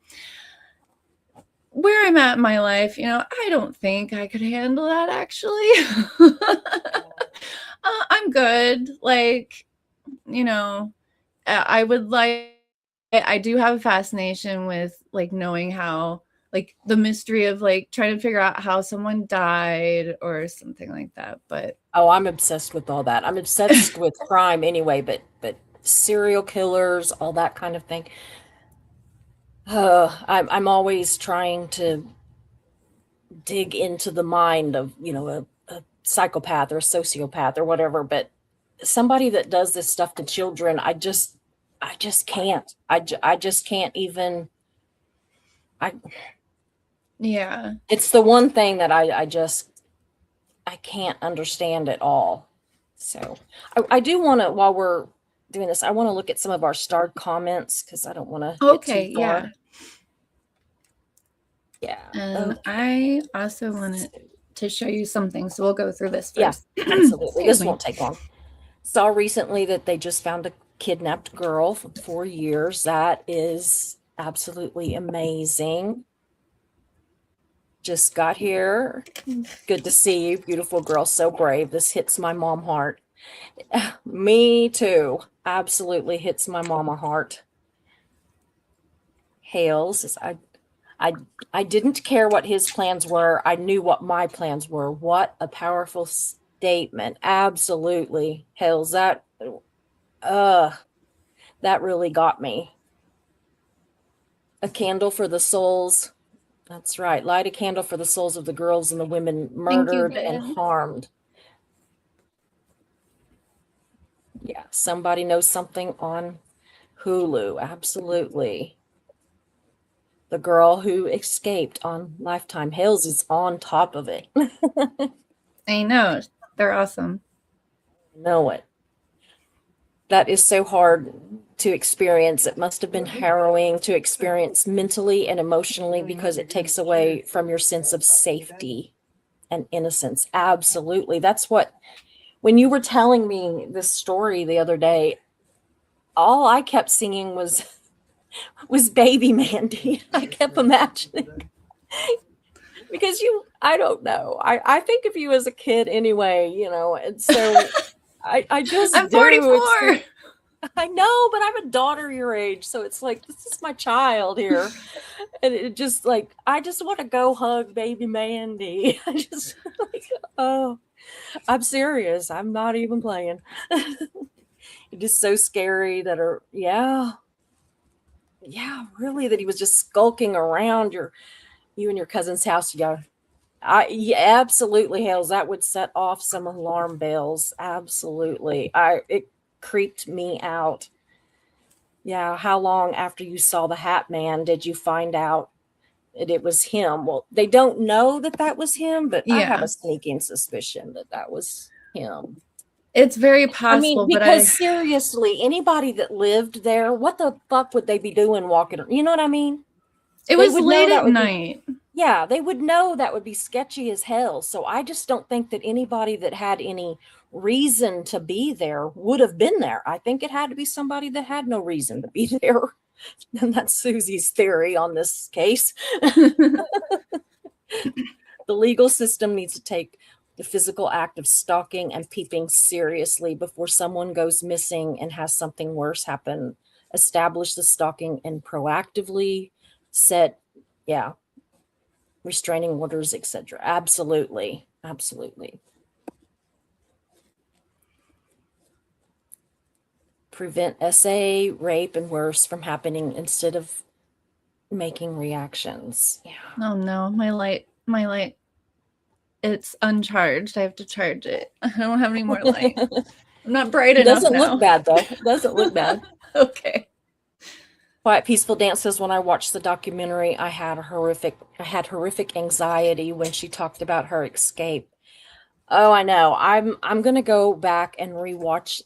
where I'm at in my life, you know, I don't think I could handle that actually. I'm good. Like, you know, I do have a fascination with like knowing how, like the mystery of like trying to figure out how someone died or something like that. But I'm obsessed with all that. I'm obsessed with crime anyway, but serial killers, all that kind of thing. I'm always trying to dig into the mind of, you know, a psychopath or a sociopath or whatever, but somebody that does this stuff to children, I just can't. I just can't even. yeah, it's the one thing that I can't understand at all. So I do want to, while we're doing this, I want to look at some of our starred comments because I don't want to get too far. Yeah. And I also wanted to show you something, so we'll go through this first. Yeah, absolutely. This won't take long. Saw recently that they just found a kidnapped girl for 4 years. That is absolutely amazing. Just got here. Good to see you, beautiful girl. So brave. This hits my mom heart. Me too. Absolutely hits my mama heart. Hales, I didn't care what his plans were. I knew what my plans were. What a powerful statement. Absolutely. Hales, that really got me. A candle for the souls. That's right. Light a candle for the souls of the girls and the women murdered and harmed. Yeah, somebody knows something on Hulu. Absolutely. The girl who escaped on Lifetime. Hales is on top of it. I know. They're awesome. Know it. That is so hard to experience. It must have been harrowing to experience mentally and emotionally because it takes away from your sense of safety and innocence. Absolutely. That's what, when you were telling me this story the other day, all I kept singing was Baby Mandy. I kept imagining. Because I don't know. I think of you as a kid anyway, you know, and so I just I'm 44. I know, but I'm a daughter your age, so it's like, this is my child here. And it just like, I just want to go hug baby Mandy. I just like, oh, I'm serious. I'm not even playing. It is so scary that really, that he was just skulking around you and your cousin's house. Yeah, absolutely, Hales. That would set off some alarm bells. Absolutely. It creeped me out. Yeah. How long after you saw the Hat Man did you find out that it was him? Well, they don't know that was him, but I have a sneaking suspicion that was him. It's very I possible, mean, but because seriously, anybody that lived there, what the fuck would they be doing walking? You know what I mean? it They was would know late that at would be, night. yeah, they would know that would be sketchy as hell. So I just don't think that anybody that had any reason to be there would have been there. I think it had to be somebody that had no reason to be there. And that's Susie's theory on this case. The legal system needs to take the physical act of stalking and peeping seriously before someone goes missing and has something worse happen. Establish the stalking and proactively set, yeah, restraining orders, etc. Absolutely. Absolutely. Prevent SA, rape, and worse from happening instead of making reactions. Yeah. Oh no, my light, it's uncharged. I have to charge it. I don't have any more light. I'm not bright It enough doesn't now. look bad though. It doesn't look bad. Okay. Quiet Peaceful Dance says, when I watched the documentary, I had horrific anxiety when she talked about her escape. Oh, I know. I'm gonna go back and rewatch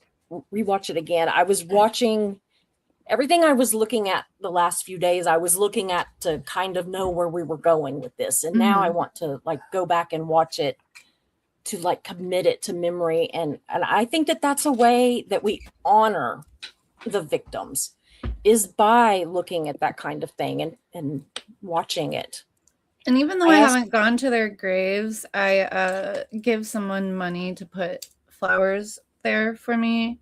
it again. I was watching everything I was looking at the last few days. I was looking at to kind of know where we were going with this, and now I want to like go back and watch it to like commit it to memory, and I think that that's a way that we honor the victims, is by looking at that kind of thing and watching it. And even though I haven't gone to their graves, I give someone money to put flowers there for me.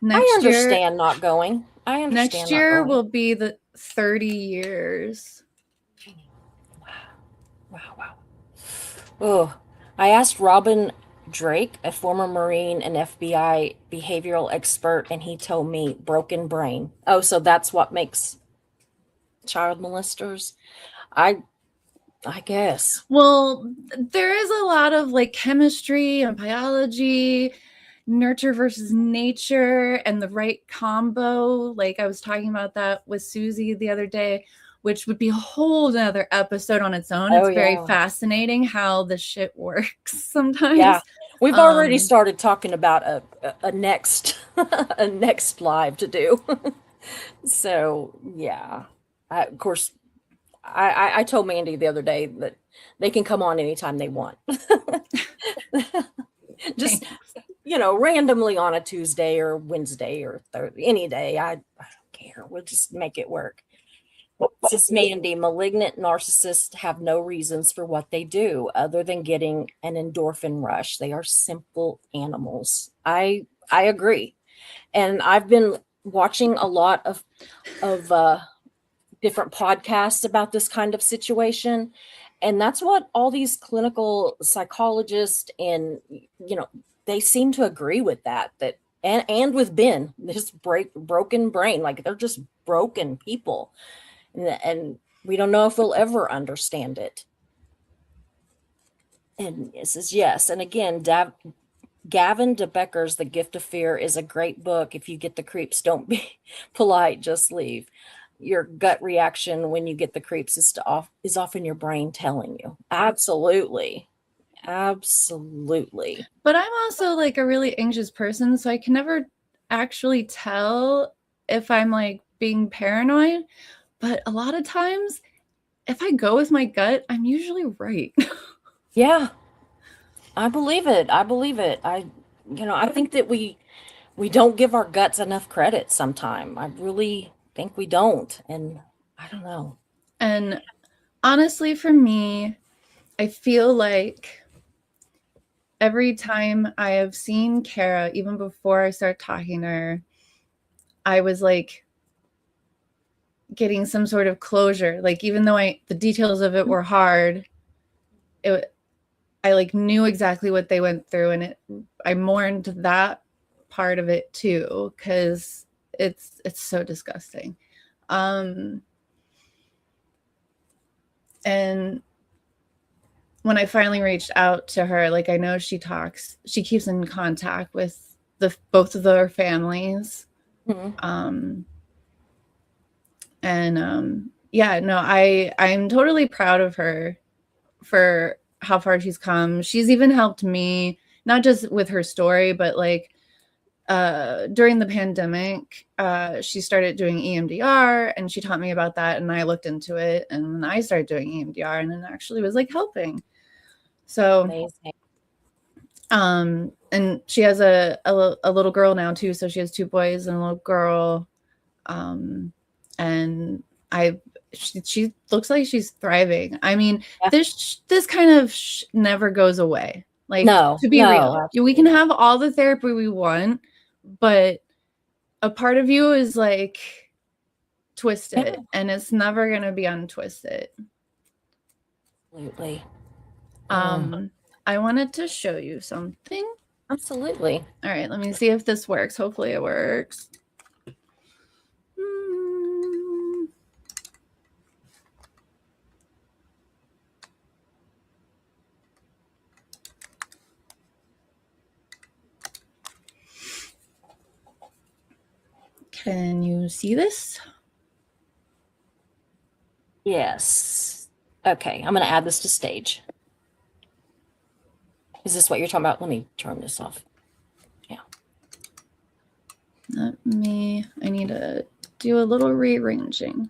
I understand not going. I understand. Next year will be the 30 years. Wow. Oh, I asked Robin Drake, a former Marine and FBI behavioral expert, and he told me broken brain. Oh, so that's what makes child molesters? I guess. Well, there is a lot of like chemistry and biology, nurture versus nature, and the right combo. Like I was talking about that with Susie the other day, which would be a whole other episode on its own. It's very fascinating how the shit works sometimes. Yeah. We've already started talking about a next live to do. So yeah. Of course, I told Mandy the other day that they can come on anytime they want. Just, randomly on a Tuesday or Wednesday or Thursday, any day. I don't care. We'll just make it work. Says Mandy, malignant narcissists have no reasons for what they do other than getting an endorphin rush. They are simple animals. I agree. And I've been watching a lot of different podcasts about this kind of situation. And that's what all these clinical psychologists and, they seem to agree with that and with Ben, this broken brain, like they're just broken people. And we don't know if we'll ever understand it. And it says, yes. And again, Gavin de Becker's The Gift of Fear is a great book. If you get the creeps, don't be polite, just leave. Your gut reaction when you get the creeps is often your brain telling you. Absolutely. But I'm also like a really anxious person, so I can never actually tell if I'm like being paranoid. But a lot of times, if I go with my gut, I'm usually right. Yeah, I believe it. I think that we don't give our guts enough credit sometime. I really think we don't. And I don't know. And honestly, for me, I feel like every time I have seen Kara, even before I start talking to her, I was like getting some sort of closure. Like even though the details of it were hard, I like knew exactly what they went through, and I mourned that part of it too, because it's so disgusting. And when I finally reached out to her, like I know she keeps in contact with both of their families. Mm-hmm. I'm totally proud of her for how far she's come. She's even helped me not just with her story, but like during the pandemic, she started doing EMDR, and she taught me about that, and I looked into it, and then I started doing EMDR, and it actually was like helping. So Amazing. And she has a little girl now too, so she has 2 boys and a little girl. And she looks like she's thriving. I mean, Yeah. this kind of never goes away. Like, No, to be no, real, absolutely. we can have all the therapy we want, but a part of you is like twisted, Yeah. and it's never going to be untwisted. Absolutely. I wanted to show you something. Absolutely. All right, let me see if this works. Hopefully it works. Can you see this? Yes. Okay, I'm going to add this to stage. Is this what you're talking about? Let me turn this off. Yeah. I need to do a little rearranging.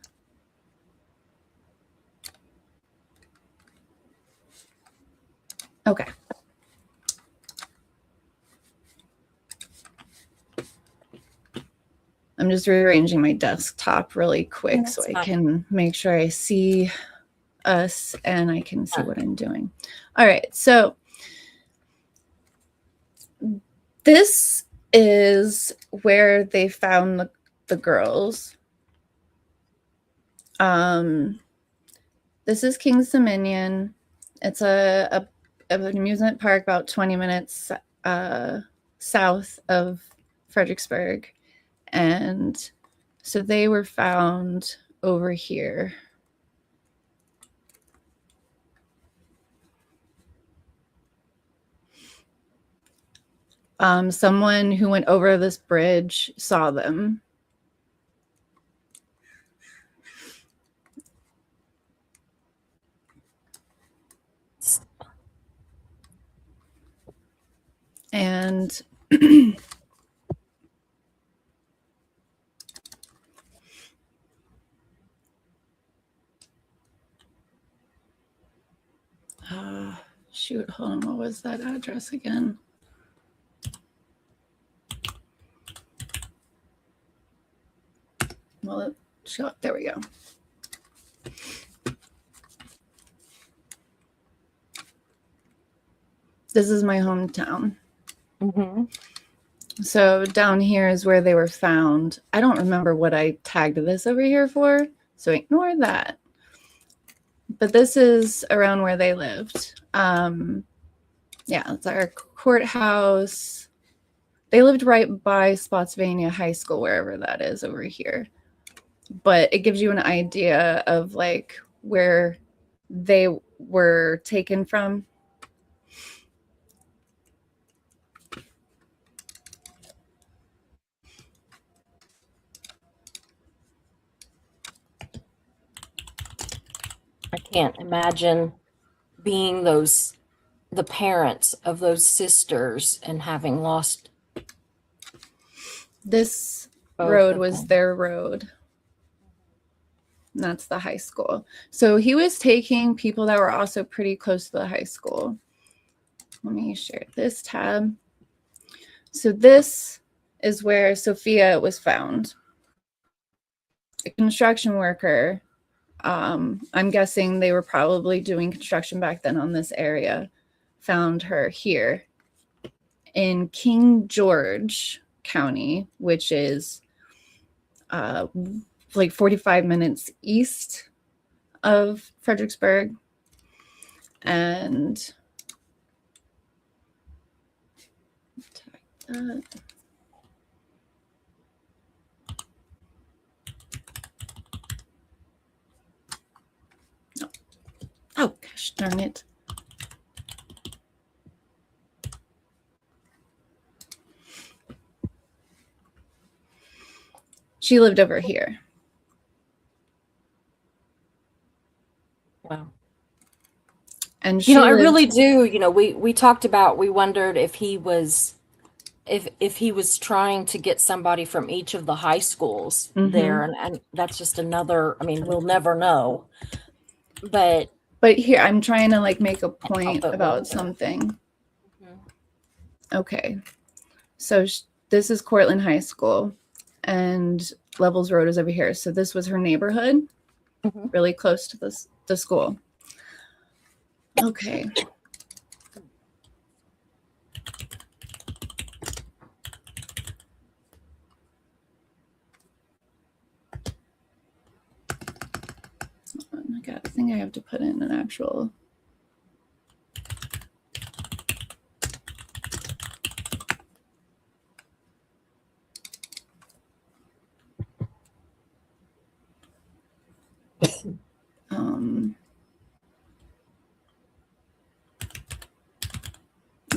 Okay. I'm just rearranging my desktop really quick so I can make sure I see us and I can see what I'm doing. All right, so this is where they found the girls. This is King's Dominion. It's an amusement park about 20 minutes south of Fredericksburg. And so they were found over here. Someone who went over this bridge saw them. And shoot, hold on, what was that address again? Well, there we go. This is my hometown. Mm-hmm. So down here is where they were found. I don't remember what I tagged this over here for, so ignore that. But this is around where they lived. Yeah, it's our courthouse. They lived right by Spotsylvania High School, wherever that is over here. But it gives you an idea of like where they were taken from. I can't imagine being the parents of those sisters and having lost. This road was their road. And that's the high school. So he was taking people that were also pretty close to the high school. Let me share this tab. So this is where Sophia was found. A construction worker. I'm guessing they were probably doing construction back then on this area. Found her here in King George County, which is like 45 minutes east of Fredericksburg. And oh, gosh darn it. She lived over here. And You she know, I lived, really do. You know, we talked about, we wondered if he was, if he was trying to get somebody from each of the high schools there, and that's just another, I mean, we'll never know. But here, I'm trying to like make a point but about well, something. Okay. So this is Cortland High School and Levels Road is over here. So this was her neighborhood, really close to the school. Okay. I think I have to put in an actual.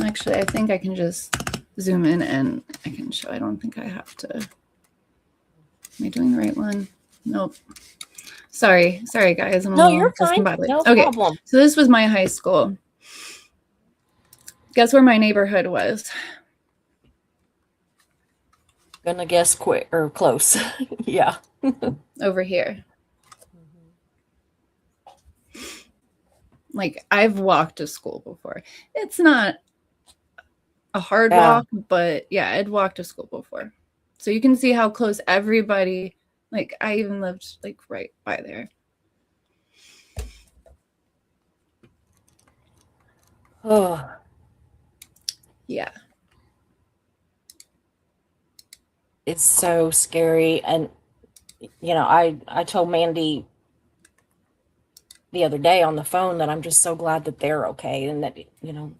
Actually, I think I can just zoom in and I can show. I don't think I have to. Am I doing the right one? Nope. Sorry, guys. I'm you're fine. No problem. So this was my high school. Guess where my neighborhood was? Gonna guess quick or close. Yeah. Over here. Like, I've walked to school before. It's not a hard walk, but yeah, I'd walked to school before. So you can see how close everybody, like I even lived like right by there. Oh. Yeah. It's so scary. And, you know, I told Mandy the other day on the phone that I'm just so glad that they're okay and that, you know,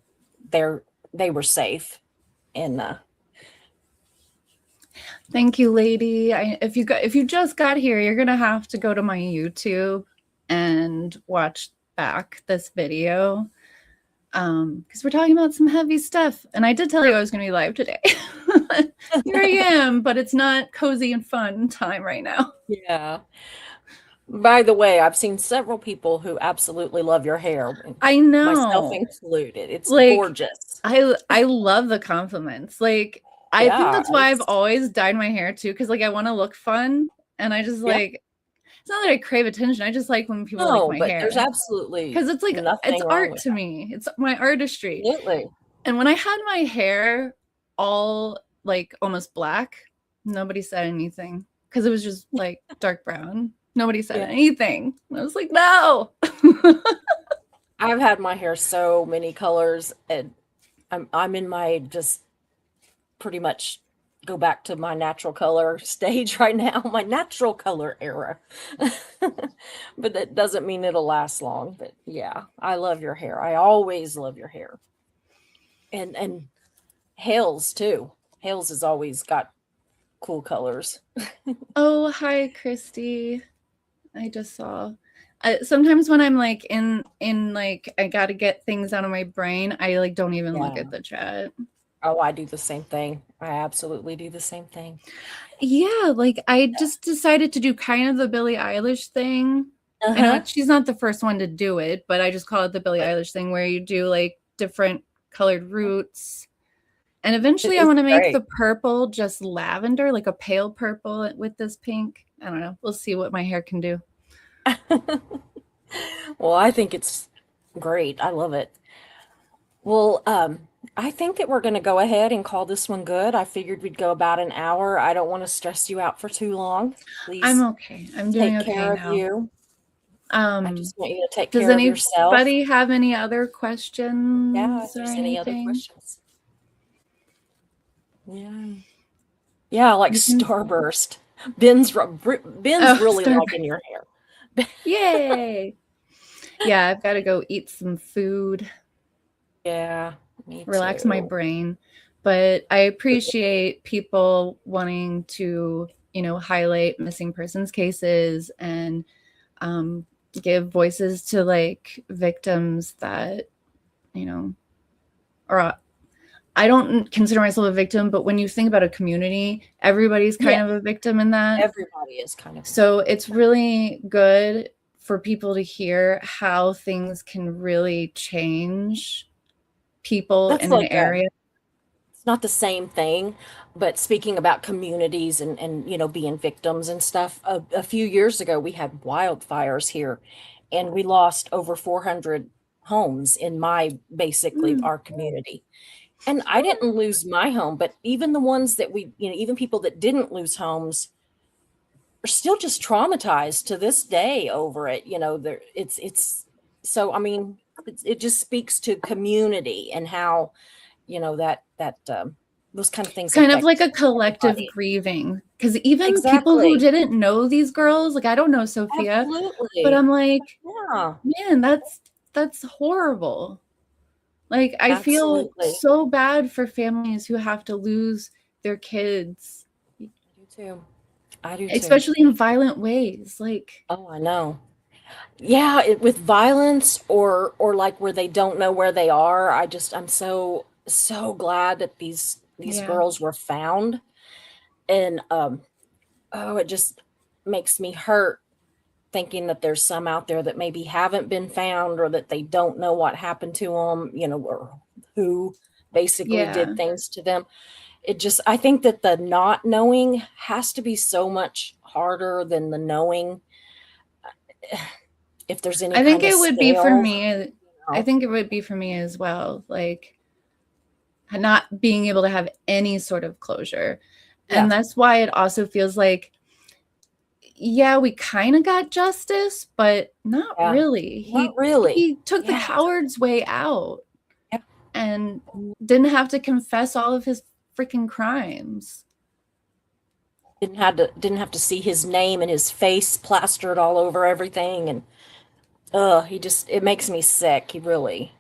they were safe. And thank you, lady. If you just got here, you're gonna have to go to my YouTube and watch back this video. Because we're talking about some heavy stuff. And I did tell you I was gonna be live today. Here I am, but it's not cozy and fun time right now. Yeah. By the way, I've seen several people who absolutely love your hair. I know. Myself included. It's like, gorgeous. I love the compliments. Like, I think that's why I've always dyed my hair too, because like I want to look fun. And I just like, it's not that I crave attention. I just like when people like my hair. There's absolutely, because it's like, it's art to me. It's my artistry. Absolutely. And when I had my hair all like almost black, nobody said anything because it was just like dark brown. Nobody said anything. I was like, no. I've had my hair so many colors, and I'm in my just pretty much go back to my natural color stage right now, my natural color era. But that doesn't mean it'll last long. But yeah, I love your hair. I always love your hair. And Hales too. Hales has always got cool colors. Oh, hi, Christy. I just saw. Sometimes when I'm like in like I got to get things out of my brain, I like don't even look at the chat. Oh, I do the same thing. I absolutely do the same thing. Yeah, like I just decided to do kind of the Billie Eilish thing. I know she's not the first one to do it, but I just call it the Billie Eilish thing, where you do like different colored roots. And eventually I want to make the purple just lavender, like a pale purple with this pink. I don't know. We'll see what my hair can do. Well, I think it's great. I love it. Well, I think that we're going to go ahead and call this one good. I figured we'd go about an hour. I don't want to stress you out for too long. Please. I'm okay. I'm doing take care of you. I just want you to take care of yourself. Does anybody have any other questions? Yeah, if there's any other questions. Yeah, like Starburst. Ben's really liking your hair. Yay. Yeah, I've got to go eat some food. Yeah, me relax too. my brain. But I appreciate people wanting to, you know, highlight missing persons cases and give voices to like victims that, you know, or I don't consider myself a victim, but when you think about a community, everybody's kind of a victim in that. Everybody is kind of. So it's really good for people to hear how things can really change people That's in an like area. it's not the same thing, but speaking about communities and being victims and stuff, a few years ago we had wildfires here, and we lost over 400 homes in basically Mm. our community. And I didn't lose my home, but even the ones that even people that didn't lose homes are still just traumatized to this day over it. There it's so I mean, it just speaks to community and how that those kind of things Kind of like affect a collective everybody. grieving, because even people who Exactly. didn't know these girls, like I don't know Sophia, but Absolutely. I'm like, Yeah, man, that's horrible. Like I feel absolutely. so bad for families who have to lose their kids, I do too. I do too. especially in violent ways. Like, Oh, I know. Yeah, with violence or like where they don't know where they are. I'm so glad that these yeah, girls were found. And oh, it just makes me hurt thinking that there's some out there that maybe haven't been found or that they don't know what happened to them, or who basically yeah. did things to them. I think that the not knowing has to be so much harder than the knowing. If there's any I think kind of it would be for scale, me. I know. think it would be for me as well. Like not being able to have any sort of closure. Yeah, And that's why it also feels like, yeah, we kind of got justice, but not yeah, really. not He really. he took the Yeah, coward's way out yeah. and didn't have to confess all of his freaking crimes. Didn't have to see his name and his face plastered all over everything, and it makes me sick. He really,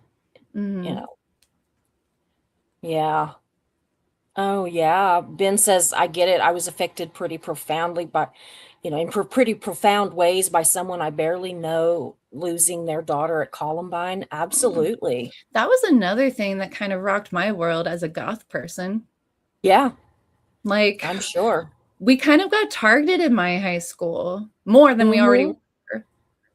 you Mm. know, yeah. Oh, yeah. Ben says, I get it. I was affected pretty profoundly in pretty profound ways by someone I barely know losing their daughter at Columbine. Absolutely. That was another thing that kind of rocked my world as a goth person. Yeah, Like, I'm sure. we kind of got targeted in my high school more than we already Hmm. were.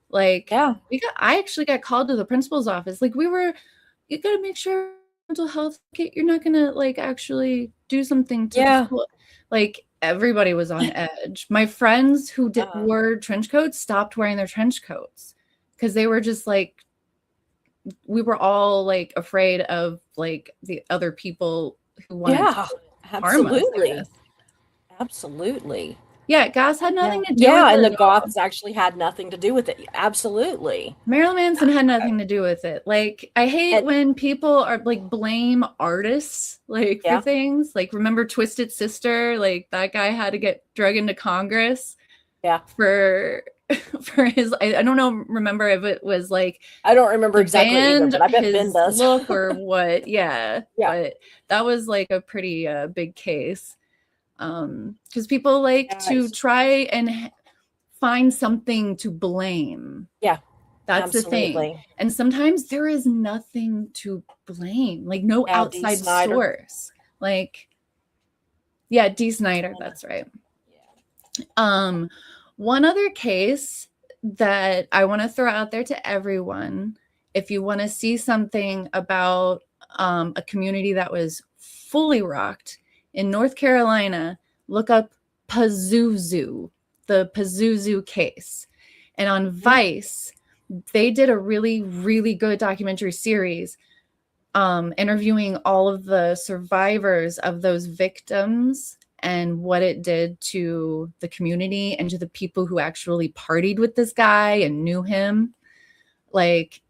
Like, Yeah, I actually got called to the principal's office. Like, you got to make sure mental health kid, you're not going to like actually do something to the yeah. school. Like, everybody was on edge. My friends who Uh, wore trench coats stopped wearing their trench coats because they were just like, we were all like afraid of like the other people who wanted to yeah, harm us, I absolutely. guess. Absolutely. Yeah, gas had Yeah. nothing to do with Yeah, and it the at all. Goths actually had nothing to do with it. Absolutely. Marilyn Manson had nothing to do with it. Like, I hate And when people are like blame artists like for yeah, things. Like, remember Twisted Sister? Like that guy had to get drug into Congress yeah. for for his I don't know, remember if it was like I don't remember the exactly either, band, but I bet Ben his does. look, or what. Yeah, Yeah. but that was like a pretty big case. Because people like Yeah, to try and find something to blame. yeah, That's the thing. absolutely. And sometimes there is nothing to blame, like no Yeah, D. outside Snyder. source. Like, yeah, D. Snyder, that's right. One other case that I want to throw out there to everyone, if you want to see something about a community that was fully rocked in North Carolina, look up Pazuzu, the Pazuzu case. And on Vice, they did a really, really good documentary series interviewing all of the survivors of those victims and what it did to the community and to the people who actually partied with this guy and knew him. Like,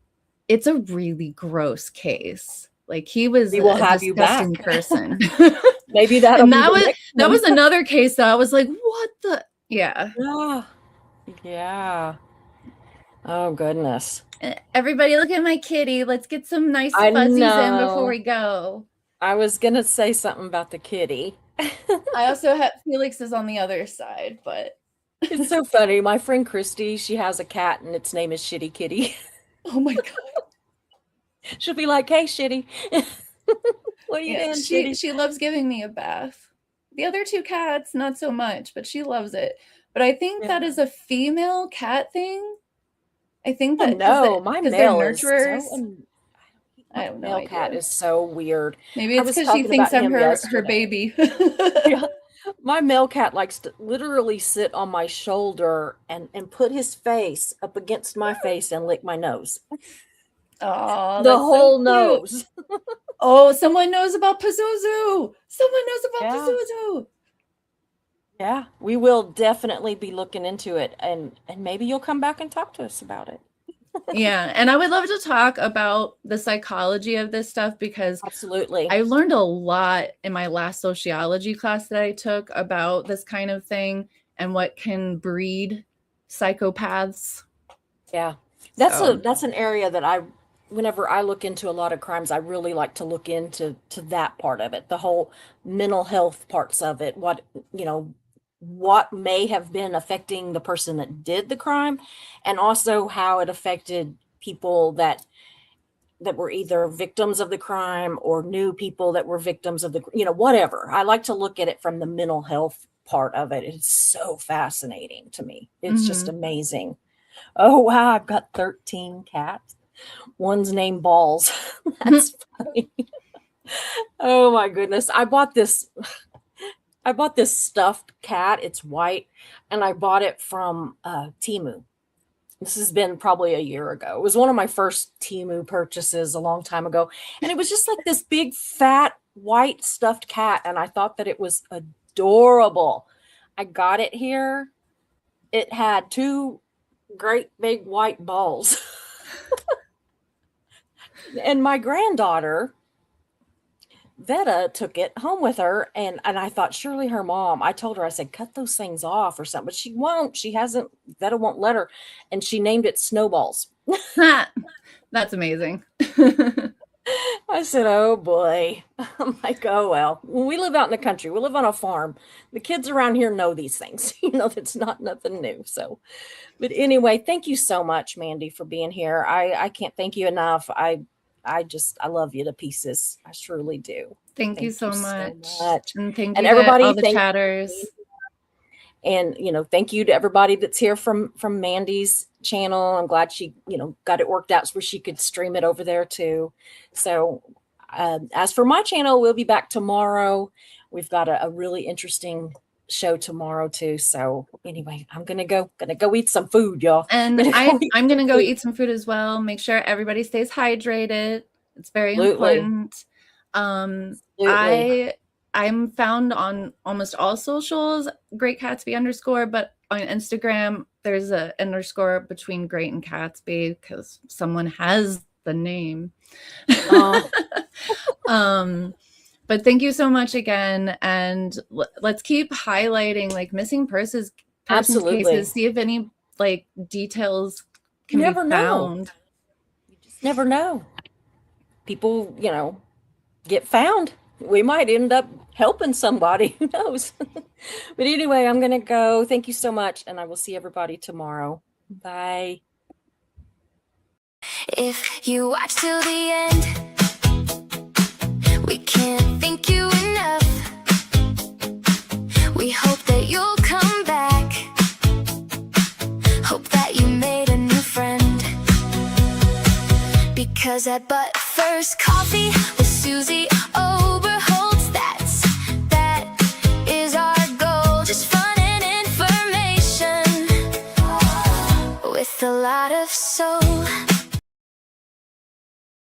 it's a really gross case. Like, he was We will a have you back. disgusting person. Maybe that'll And be the next that one. was another case that I was like, what the? Yeah. Yeah. Yeah. Oh goodness. Everybody look at my kitty. Let's get some nice I fuzzies in before know. we go. I was gonna say something about the kitty. I also have Felix is on the other side, but It's so funny. My friend Christy, she has a cat and its name is Shitty Kitty. oh my god. She'll be like, "Hey, Shitty, what are you Yeah, doing, Shitty?" she loves giving me a bath. The other two cats, not so much, but she loves it. But I think Yeah. that is a female cat thing. I think Oh, that no, my because they're male is nurturers. I I have have no male cat idea. is so weird. Maybe I it's was because she talking thinks about I'm him her yesterday. baby. Yeah. My male cat likes to literally sit on my shoulder and put his face up against my face and lick my nose. Oh, The that's so whole cute. nose. Oh, someone knows about Pazuzu. Someone knows about Yeah. Pazuzu. Yeah, we will definitely be looking into it, and maybe you'll come back and talk to us about it. Yeah, and I would love to talk about the psychology of this stuff because Absolutely. I learned a lot in my last sociology class that I took about this kind of thing and what can breed psychopaths. Yeah. That's So, that's an area that whenever I look into a lot of crimes, I really like to look into that part of it, the whole mental health parts of it, what may have been affecting the person that did the crime, and also how it affected people that were either victims of the crime or knew people that were victims of whatever. I like to look at it from the mental health part of it. It's so fascinating to me. It's just amazing. Oh, wow, I've got 13 cats. One's named Balls. That's funny. Oh my goodness. I bought this stuffed cat. It's white, and I bought it from Temu. This has been probably a year ago. It was one of my first Temu purchases a long time ago. And it was just like this big, fat, white stuffed cat. And I thought that it was adorable. I got it here. It had 2 great big white balls. And my granddaughter, Veta, took it home with her, and I thought surely her mom, I told her, I said, cut those things off or something, but she won't. Veta won't let her, and she named it Snowballs. that's amazing. I said, oh boy. I'm like, oh well. When we live out in the country, we live on a farm. The kids around here know these things. It's not nothing new. So, but anyway, thank you so much, Mandy, for being here. I can't thank you enough. I love you to pieces. I surely do. Thank you so much. And thank you and everybody, to all the chatters. And thank you to everybody that's here from Mandy's channel. I'm glad she got it worked out where she could stream it over there too. So as for my channel, we'll be back tomorrow. We've got a really interesting show tomorrow too. So anyway, I'm gonna go eat some food, y'all. And I'm gonna go eat some food as well. Make sure everybody stays hydrated. It's very important. I'm found on almost all socials, Great Catsby _, but on Instagram there's a _ between Great and Catsby because someone has the name. But thank you so much again, and let's keep highlighting like missing persons cases. See if any like details can be found. You just never know. People, get found. We might end up helping somebody. Who knows? But anyway, I'm gonna go. Thank you so much, and I will see everybody tomorrow. Bye. If you watch till the end, we can't thank you enough. We hope that you'll come back. Hope that you made a new friend. Because at But First Coffee